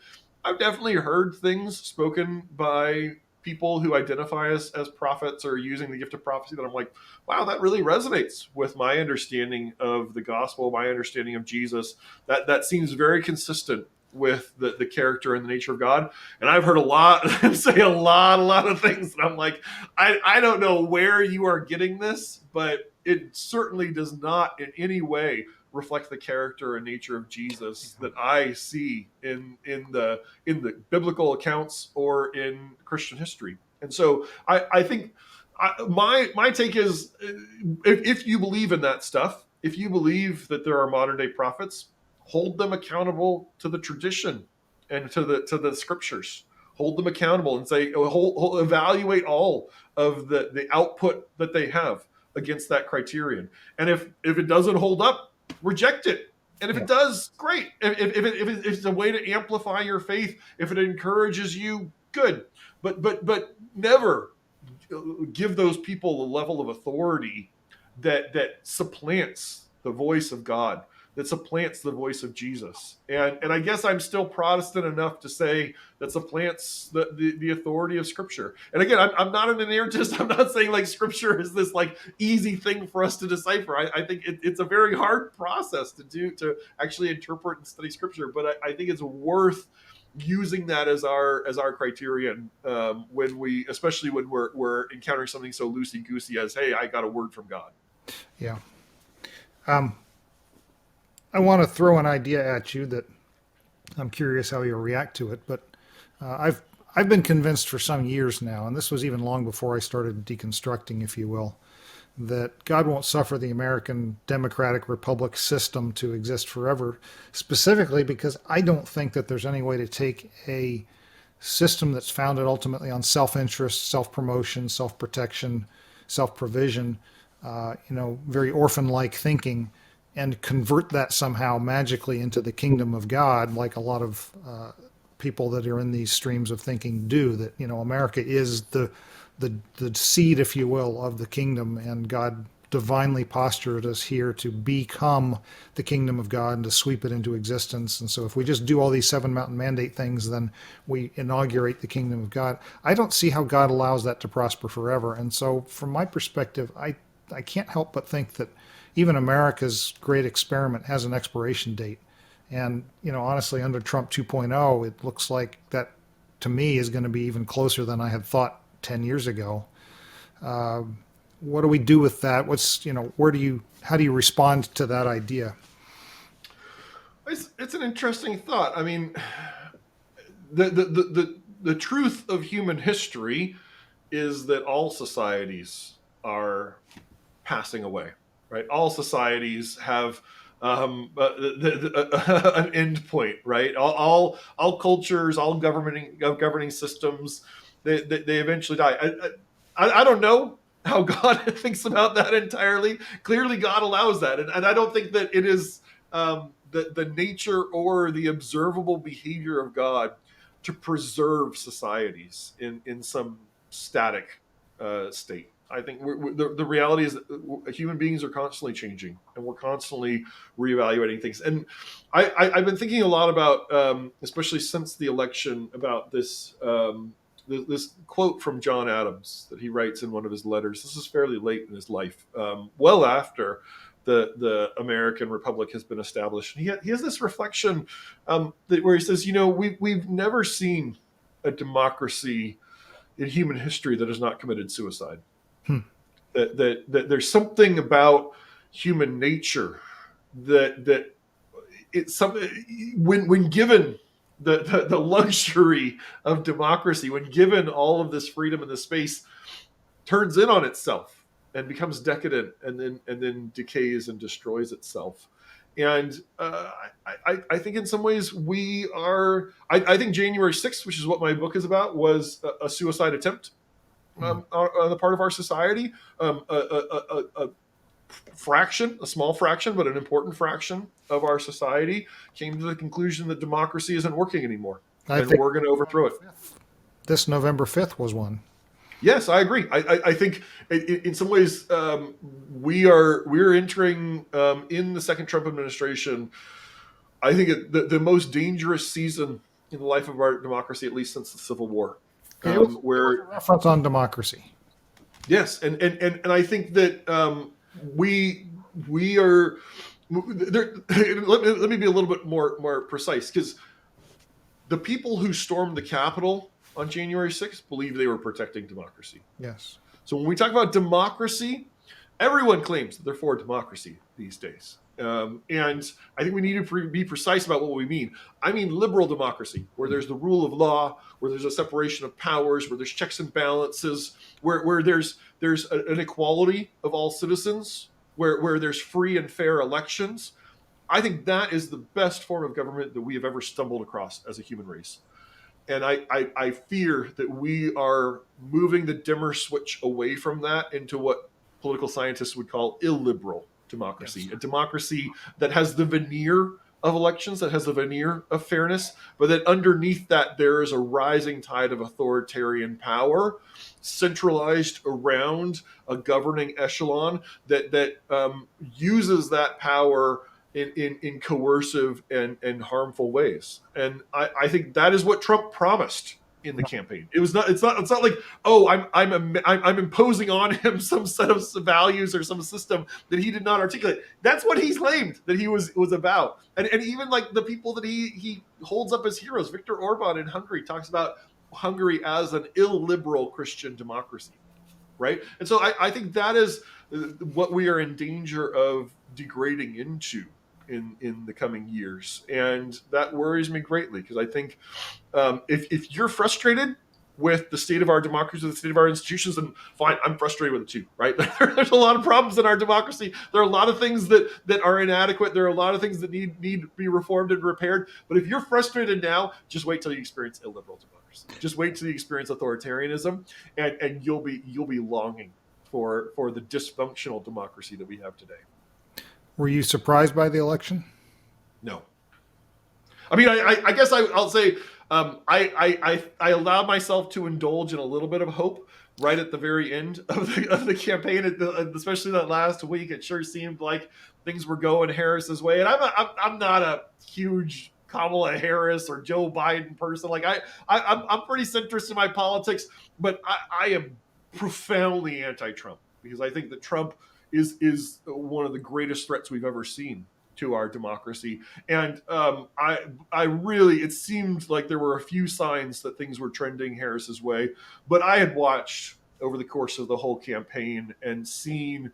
[SPEAKER 2] I've definitely heard things spoken by people who identify as prophets or using the gift of prophecy that I'm like, wow, that really resonates with my understanding of the gospel, my understanding of Jesus. That seems very consistent with the character and the nature of God. And I've heard a lot say a lot of things. And I'm like, I don't know where you are getting this, but it certainly does not in any way reflect the character and nature of Jesus that I see in the biblical accounts or in Christian history. And so I think my take is, if you believe in that stuff, if you believe that there are modern day prophets, hold them accountable to the tradition and to the scriptures. Hold them accountable and say, evaluate all of the output that they have against that criterion. And if it doesn't hold up, reject it. And if
[SPEAKER 1] yeah,
[SPEAKER 2] it does, great. If it's a way to amplify your faith, if it encourages you, good. But never give those people a level of authority that supplants the voice of God, that supplants the voice of Jesus. And I guess I'm still Protestant enough to say that supplants the authority of Scripture. And again, I'm not an inertist. I'm not saying like Scripture is this like easy thing for us to decipher. I think it's a very hard process to actually interpret and study Scripture. But I think it's worth using that as our criterion especially when we're encountering something so loosey goosey as, hey, I got a word from God.
[SPEAKER 1] yeah. I want to throw an idea at you that I'm curious how you'll react to it, but I've been convinced for some years now, and this was even long before I started deconstructing, if you will, that God won't suffer the American democratic republic system to exist forever, specifically because I don't think that there's any way to take a system that's founded ultimately on self-interest, self-promotion, self-protection, self-provision, very orphan-like thinking, and convert that somehow magically into the kingdom of God, like a lot of people that are in these streams of thinking do. That America is the seed, if you will, of the kingdom, and God divinely postured us here to become the kingdom of God and to sweep it into existence. And so if we just do all these seven mountain mandate things, then we inaugurate the kingdom of God. I don't see how God allows that to prosper forever. And so from my perspective, I can't help but think that even America's great experiment has an expiration date. And, honestly, under Trump 2.0, it looks like that, to me, is going to be even closer than I had thought 10 years ago. What do we do with that? How do you respond to that idea?
[SPEAKER 2] It's an interesting thought. I mean, the truth of human history is that all societies are passing away, right? All societies have an end point, right? All cultures, all governing systems, they eventually die. I don't know how God thinks about that entirely. Clearly, God allows that, and I don't think that it is the nature or the observable behavior of God to preserve societies in some static state. I think the reality is that human beings are constantly changing, and we're constantly reevaluating things. And I've been thinking a lot about, especially since the election, about this this quote from John Adams that he writes in one of his letters. This is fairly late in his life, well after the American Republic has been established. And he has this reflection where he says, we've never seen a democracy in human history that has not committed suicide. That there's something about human nature that it's something when given the luxury of democracy, when given all of this freedom and this space, turns in on itself and becomes decadent, and then decays and destroys itself. And I think in some ways we are. I think January 6th, which is what my book is about, was a suicide attempt on the part of our society. A fraction, a small fraction, but an important fraction of our society came to the conclusion that democracy isn't working anymore, and we're going to overthrow it.
[SPEAKER 1] This November 5th was one.
[SPEAKER 2] Yes, I agree. I think in some ways we're entering in the second Trump administration, I think the most dangerous season in the life of our democracy, at least since the Civil War.
[SPEAKER 1] It was a reference on democracy.
[SPEAKER 2] Yes, and I think that we are there. Let me be a little bit more precise, because the people who stormed the Capitol on January 6th believe they were protecting democracy.
[SPEAKER 1] Yes.
[SPEAKER 2] So when we talk about democracy, everyone claims that they're for democracy these days. And I think we need to be precise about what we mean. I mean liberal democracy, where there's the rule of law, where there's a separation of powers, where there's checks and balances, where there's an equality of all citizens, where there's free and fair elections. I think that is the best form of government that we have ever stumbled across as a human race. And I fear that we are moving the dimmer switch away from that into what political scientists would call illiberal democracy. Yes. A democracy that has the veneer of elections, that has the veneer of fairness, but that underneath that there is a rising tide of authoritarian power centralized around a governing echelon that uses that power in coercive and harmful ways. And I think that is what Trump promised in the campaign. It's not like, oh, I'm imposing on him some set of values or some system that he did not articulate. That's what he's claimed that he was about. And even like the people that he holds up as heroes, Viktor Orban in Hungary talks about Hungary as an illiberal Christian democracy, right? And so I think that is what we are in danger of degrading into in the coming years. And that worries me greatly, because I think if you're frustrated with the state of our democracy, the state of our institutions, then fine, I'm frustrated with it too, right? There's a lot of problems in our democracy. There are a lot of things that are inadequate. There are a lot of things that need to be reformed and repaired. But if you're frustrated now, just wait till you experience illiberal democracy. Just wait till you experience authoritarianism, and you'll be longing for the dysfunctional democracy that we have today.
[SPEAKER 1] Were you surprised by the election?
[SPEAKER 2] No. I mean, I guess I'll say I allowed myself to indulge in a little bit of hope right at the very end of the campaign, especially that last week. It sure seemed like things were going Harris's way, and I'm not a huge Kamala Harris or Joe Biden person. Like I'm pretty centrist in my politics, but I am profoundly anti-Trump, because I think that Trump is one of the greatest threats we've ever seen to our democracy. And I really, it seemed like there were a few signs that things were trending Harris's way, but I had watched over the course of the whole campaign and seen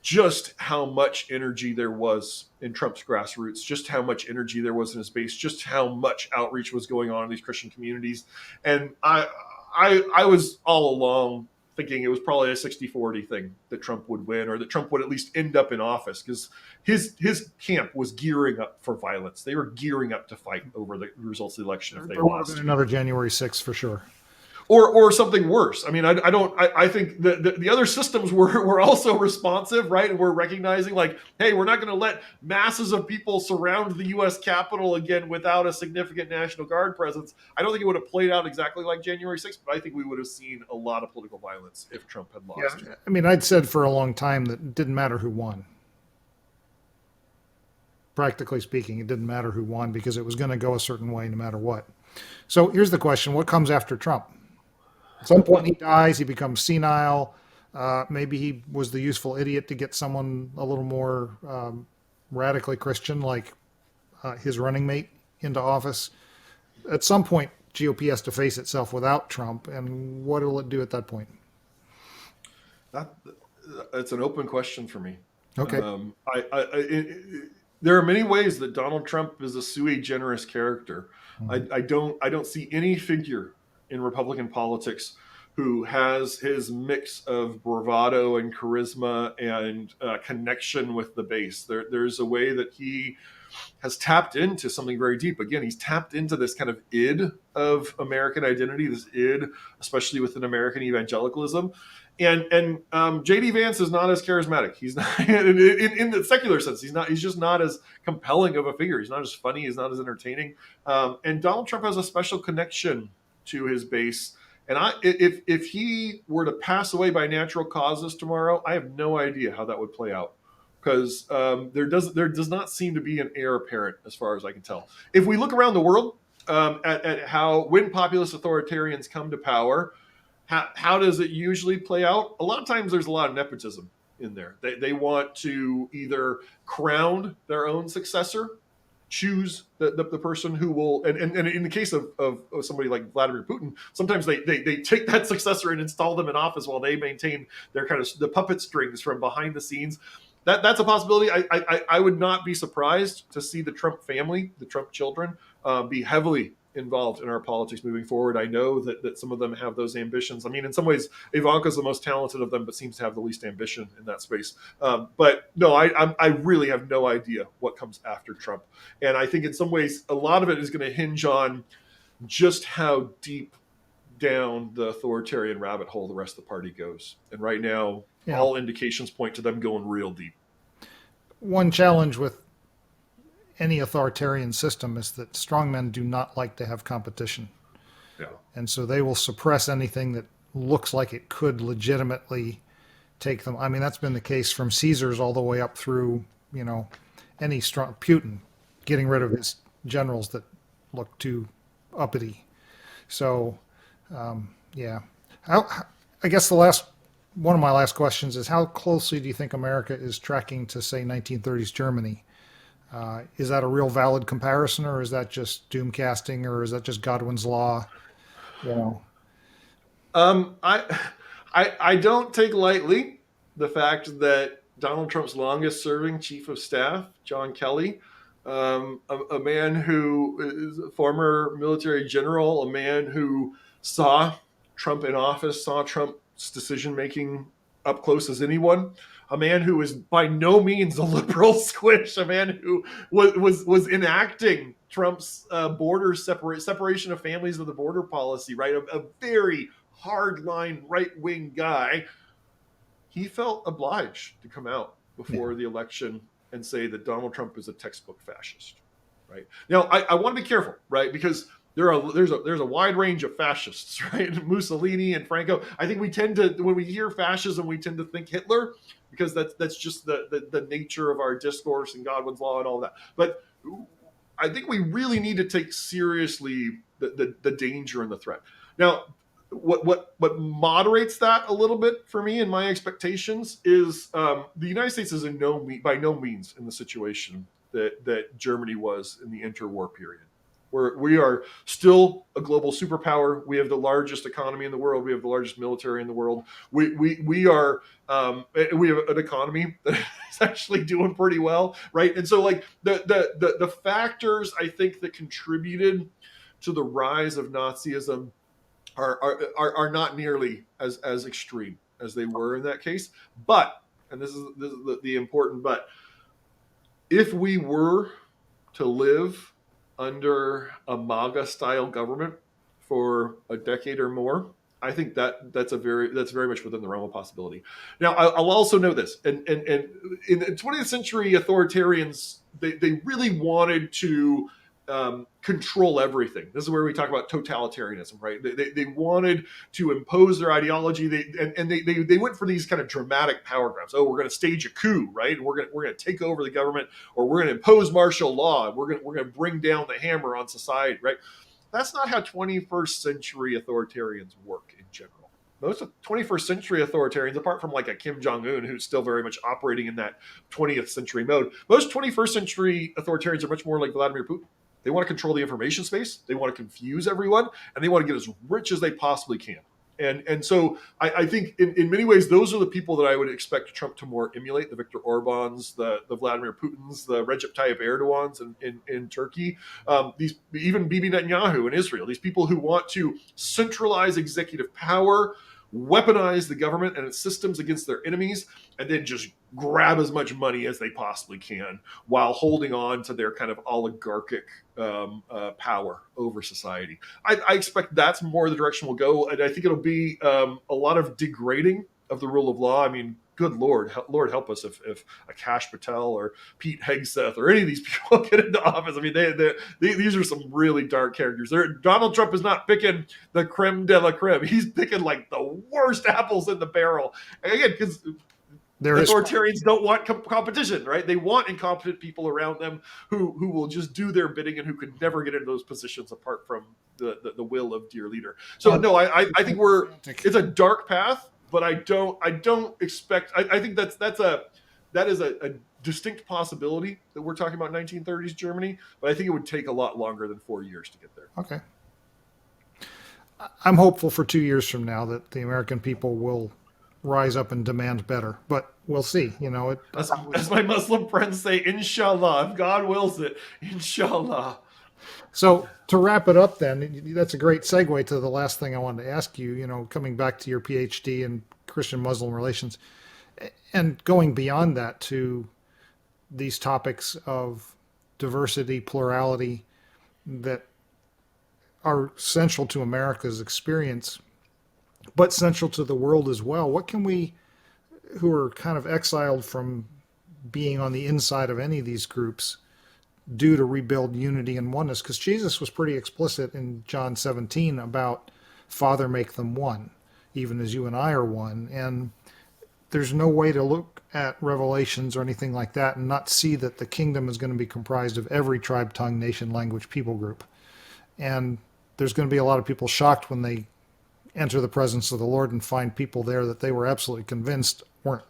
[SPEAKER 2] just how much energy there was in Trump's grassroots, just how much energy there was in his base, just how much outreach was going on in these Christian communities. And I was all along thinking it was probably a 60-40 thing that Trump would win, or that Trump would at least end up in office, because his camp was gearing up for violence. They were gearing up to fight over the results of the election if they lost.
[SPEAKER 1] Another January 6th for sure.
[SPEAKER 2] Or something worse. I mean, I think the other systems were also responsive, right? And we're recognizing, like, hey, we're not going to let masses of people surround the U.S. Capitol again without a significant National Guard presence. I don't think it would have played out exactly like January 6th, but I think we would have seen a lot of political violence if Trump had lost.
[SPEAKER 1] Yeah, I mean, I'd said for a long time that it didn't matter who won. Practically speaking, it didn't matter who won, because it was going to go a certain way no matter what. So here's the question: what comes after Trump? At some point, he dies. He becomes senile. Maybe he was the useful idiot to get someone a little more radically Christian, like his running mate, into office. At some point, GOP has to face itself without Trump, and what will it do at that point?
[SPEAKER 2] That, it's an open question for me.
[SPEAKER 1] Okay.
[SPEAKER 2] There are many ways that Donald Trump is a sui generis character.
[SPEAKER 1] Mm-hmm.
[SPEAKER 2] I don't see any figure in Republican politics who has his mix of bravado and charisma and connection with the base. There's a way that he has tapped into something very deep. Again, he's tapped into this kind of id of American identity, this id, especially within American evangelicalism. And JD Vance is not as charismatic. He's not in the secular sense. He's just not as compelling of a figure. He's not as funny. He's not as entertaining. And Donald Trump has a special connection to his base. And if he were to pass away by natural causes tomorrow, I have no idea how that would play out, because there does not seem to be an heir apparent as far as I can tell. If we look around the world at how when populist authoritarians come to power, how does it usually play out? A lot of times there's a lot of nepotism in there. They want to either crown their own successor, choose the person who will, and in the case of somebody like Vladimir Putin, sometimes they take that successor and install them in office while they maintain their kind of the puppet strings from behind the scenes. That's a possibility. I would not be surprised to see the Trump family, the Trump children, be heavily involved in our politics moving forward. I know that some of them have those ambitions. I mean, in some ways, Ivanka's the most talented of them, but seems to have the least ambition in that space. But no, I really have no idea what comes after Trump. And I think in some ways, a lot of it is going to hinge on just how deep down the authoritarian rabbit hole the rest of the party goes. And right now, all indications point to them going real deep.
[SPEAKER 1] One challenge with any authoritarian system is that strongmen do not like to have competition.
[SPEAKER 2] Yeah.
[SPEAKER 1] And so they will suppress anything that looks like it could legitimately take them. I mean, that's been the case from Caesar's all the way up through, any strong Putin, getting rid of his generals that look too uppity. So, yeah. I guess one of my last questions is, how closely do you think America is tracking to, say, 1930s Germany? Is that a real valid comparison, or is that just doom casting, or is that just Godwin's law?
[SPEAKER 2] I don't take lightly the fact that Donald Trump's longest serving chief of staff, John Kelly, a man who is a former military general, a man who saw Trump in office, saw Trump's decision making up close as anyone, a man who is by no means a liberal squish, a man who was enacting Trump's border separation of families of the border policy, right? A very hardline right-wing guy. He felt obliged to come out before the election and say that Donald Trump is a textbook fascist, right? Now, I want to be careful, right? Because there's a wide range of fascists, right? Mussolini and Franco. I think we tend to, when we hear fascism, we tend to think Hitler, because that's just the nature of our discourse and Godwin's law and all that. But I think we really need to take seriously the danger and the threat. Now, what moderates that a little bit for me and my expectations is the United States is by no means in the situation that Germany was in the interwar period. We are still a global superpower. We have the largest economy in the world. We have the largest military in the world. We have an economy that is actually doing pretty well, right? And so, like the factors I think that contributed to the rise of Nazism are not nearly as extreme as they were in that case. But, and this is the important but, if we were to live under a MAGA style government for a decade or more, I think that's very much within the realm of possibility. Now, I'll also know this, and in the 20th century, authoritarians they really wanted to control everything. This is where we talk about totalitarianism, right? They wanted to impose their ideology. They went for these kind of dramatic power grabs. Oh, we're going to stage a coup, right? We're going to take over the government, or we're going to impose martial law. And we're going to bring down the hammer on society, right? That's not how 21st century authoritarians work in general. Most of 21st century authoritarians, apart from like a Kim Jong-un, who's still very much operating in that 20th century mode, most 21st century authoritarians are much more like Vladimir Putin. They want to control the information space, they want to confuse everyone, and they want to get as rich as they possibly can. And so I think in many ways, those are the people that I would expect Trump to more emulate: the Viktor Orbáns, the Vladimir Putins, the Recep Tayyip Erdogans in Turkey, these even Bibi Netanyahu in Israel, these people who want to centralize executive power, weaponize the government and its systems against their enemies, and then just grab as much money as they possibly can while holding on to their kind of oligarchic power over society. I expect that's more the direction we'll go, and I think it'll be a lot of degrading of the rule of law. I mean, good Lord help us if Akash Patel or Pete Hegseth or any of these people get into office. I mean, these are some really dark characters. Donald Trump is not picking the creme de la creme. He's picking like the worst apples in the barrel. And again, because authoritarians don't want competition, right? They want incompetent people around them who will just do their bidding and who could never get into those positions apart from the will of dear leader. So no, I think it's a dark path, but I don't expect. I think that is a distinct possibility that we're talking about 1930s Germany, but I think it would take a lot longer than 4 years to get there.
[SPEAKER 1] Okay. I'm hopeful for 2 years from now that the American people will rise up and demand better, but we'll see.
[SPEAKER 2] As my Muslim friends say, inshallah, if God wills it, inshallah.
[SPEAKER 1] So to wrap it up then, that's a great segue to the last thing I wanted to ask you, coming back to your Ph.D. in Christian-Muslim relations and going beyond that to these topics of diversity, plurality that are central to America's experience, but central to the world as well. What can we, who are kind of exiled from being on the inside of any of these groups, do to rebuild unity and oneness? Because Jesus was pretty explicit in John 17 about Father, make them one, even as you and I are one. And there's no way to look at Revelations or anything like that and not see that the kingdom is going to be comprised of every tribe, tongue, nation, language, people group. And there's going to be a lot of people shocked when they enter the presence of the Lord and find people there that they were absolutely convinced weren't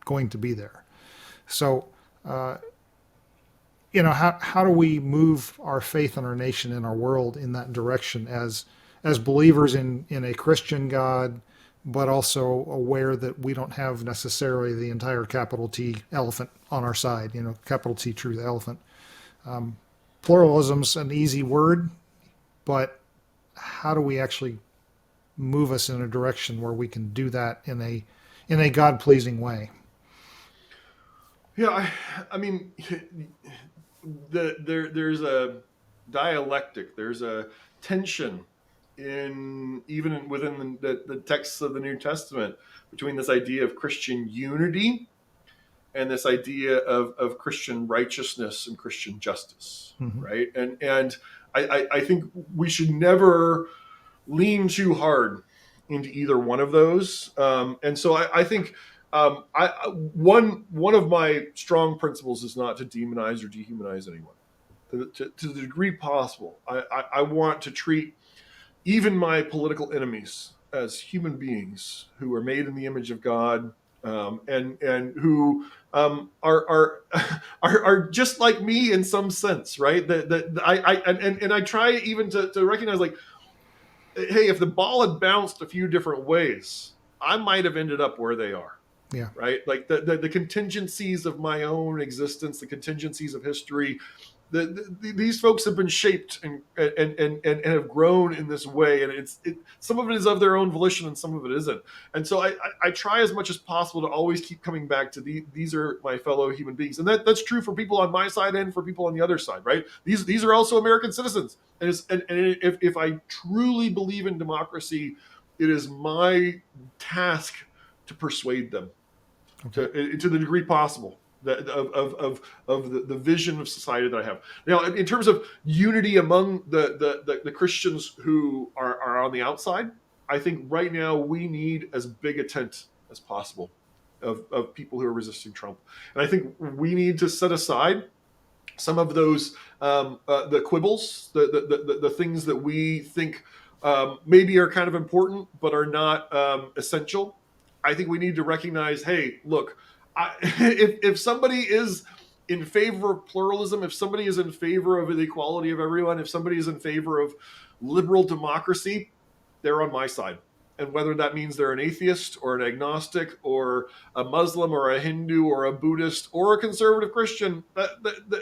[SPEAKER 1] going to be there. So, how do we move our faith in our nation and our world in that direction as believers in a Christian God, but also aware that we don't have necessarily the entire capital T elephant on our side, capital T truth elephant. Pluralism's an easy word, but how do we actually move us in a direction where we can do that in a God-pleasing way?
[SPEAKER 2] Yeah, I mean, there's a dialectic, there's a tension even within the texts of the New Testament between this idea of Christian unity and this idea of Christian righteousness and Christian justice, mm-hmm. right? And I think we should never lean too hard into either one of those. And so I think one of my strong principles is not to demonize or dehumanize anyone. To the degree possible, I want to treat even my political enemies as human beings who are made in the image of God, and who are just like me in some sense, right? I try even to recognize, like, hey, if the ball had bounced a few different ways, I might have ended up where they are.
[SPEAKER 1] Yeah.
[SPEAKER 2] Right. Like the contingencies of my own existence, the contingencies of history, these folks have been shaped and have grown in this way, and some of it is of their own volition and some of it isn't. And so I try as much as possible to always keep coming back to these are my fellow human beings, and that's true for people on my side and for people on the other side, right? These are also American citizens, and if I truly believe in democracy, it is my task to persuade them, to the degree possible, of the vision of society that I have. Now, in terms of unity among the Christians who are on the outside, I think right now we need as big a tent as possible of people who are resisting Trump. And I think we need to set aside some of those the quibbles, the things that we think maybe are kind of important but are not essential. I think we need to recognize, hey, look, if somebody is in favor of pluralism, if somebody is in favor of the equality of everyone, if somebody is in favor of liberal democracy, they're on my side. And whether that means they're an atheist or an agnostic or a Muslim or a Hindu or a Buddhist or a conservative Christian,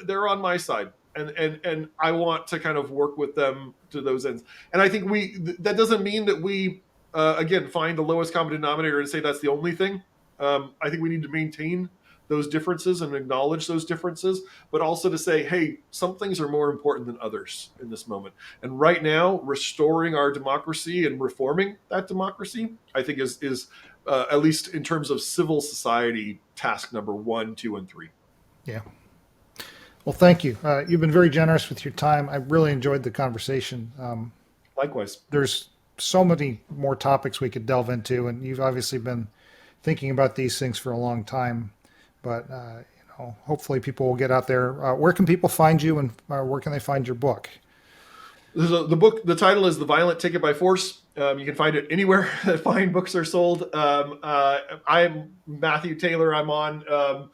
[SPEAKER 2] they're on my side. And I want to kind of work with them to those ends. And I think that doesn't mean that we, again, find the lowest common denominator and say that's the only thing. I think we need to maintain those differences and acknowledge those differences, but also to say, hey, some things are more important than others in this moment. And right now, restoring our democracy and reforming that democracy, I think is at least in terms of civil society, task number 1, 2, and 3.
[SPEAKER 1] Yeah. Well, thank you. You've been very generous with your time. I really enjoyed the conversation.
[SPEAKER 2] Likewise.
[SPEAKER 1] There's so many more topics we could delve into, and you've obviously been thinking about these things for a long time. But hopefully people will get out there. Where can people find you, and where can they find your book?
[SPEAKER 2] The book, the title is The Violent Ticket by Force. You can find it anywhere that fine books are sold. I'm Matthew Taylor. I'm on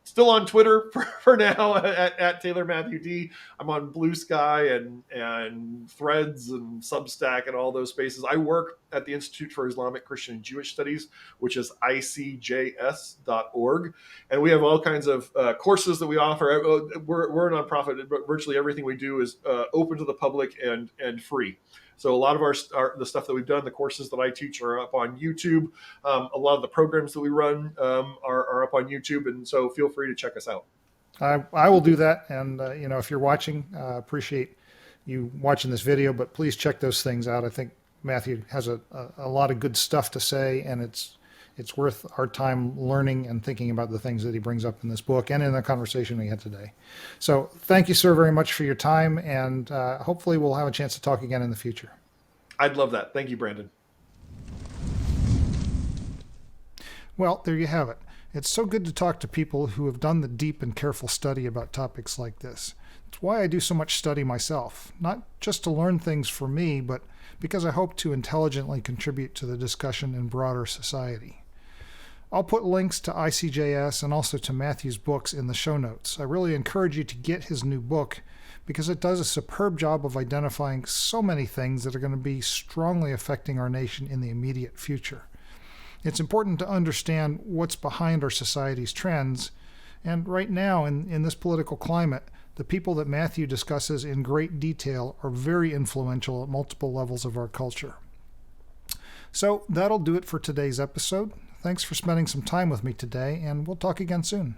[SPEAKER 2] still on Twitter for now at Taylor Matthew D. I'm on Blue Sky and Threads and Substack and all those spaces. I work at the Institute for Islamic, Christian, and Jewish Studies, which is icjs.org. And we have all kinds of courses that we offer. We're a nonprofit, but virtually everything we do is open to the public and free. So a lot of the stuff that we've done, the courses that I teach are up on YouTube. A lot of the programs that we run are up on YouTube. And so feel free to check us out.
[SPEAKER 1] I will do that. And, if you're watching, appreciate you watching this video, but please check those things out. I think Matthew has a lot of good stuff to say, and it's worth our time learning and thinking about the things that he brings up in this book and in the conversation we had today. So thank you, sir, very much for your time, and hopefully we'll have a chance to talk again in the future.
[SPEAKER 2] I'd love that. Thank you, Brandon.
[SPEAKER 1] Well, there you have it. It's so good to talk to people who have done the deep and careful study about topics like this. It's why I do so much study myself, not just to learn things for me, but because I hope to intelligently contribute to the discussion in broader society. I'll put links to ICJS and also to Matthew's books in the show notes. I really encourage you to get his new book because it does a superb job of identifying so many things that are going to be strongly affecting our nation in the immediate future. It's important to understand what's behind our society's trends, and right now in this political climate, the people that Matthew discusses in great detail are very influential at multiple levels of our culture. So that'll do it for today's episode. Thanks for spending some time with me today, and we'll talk again soon.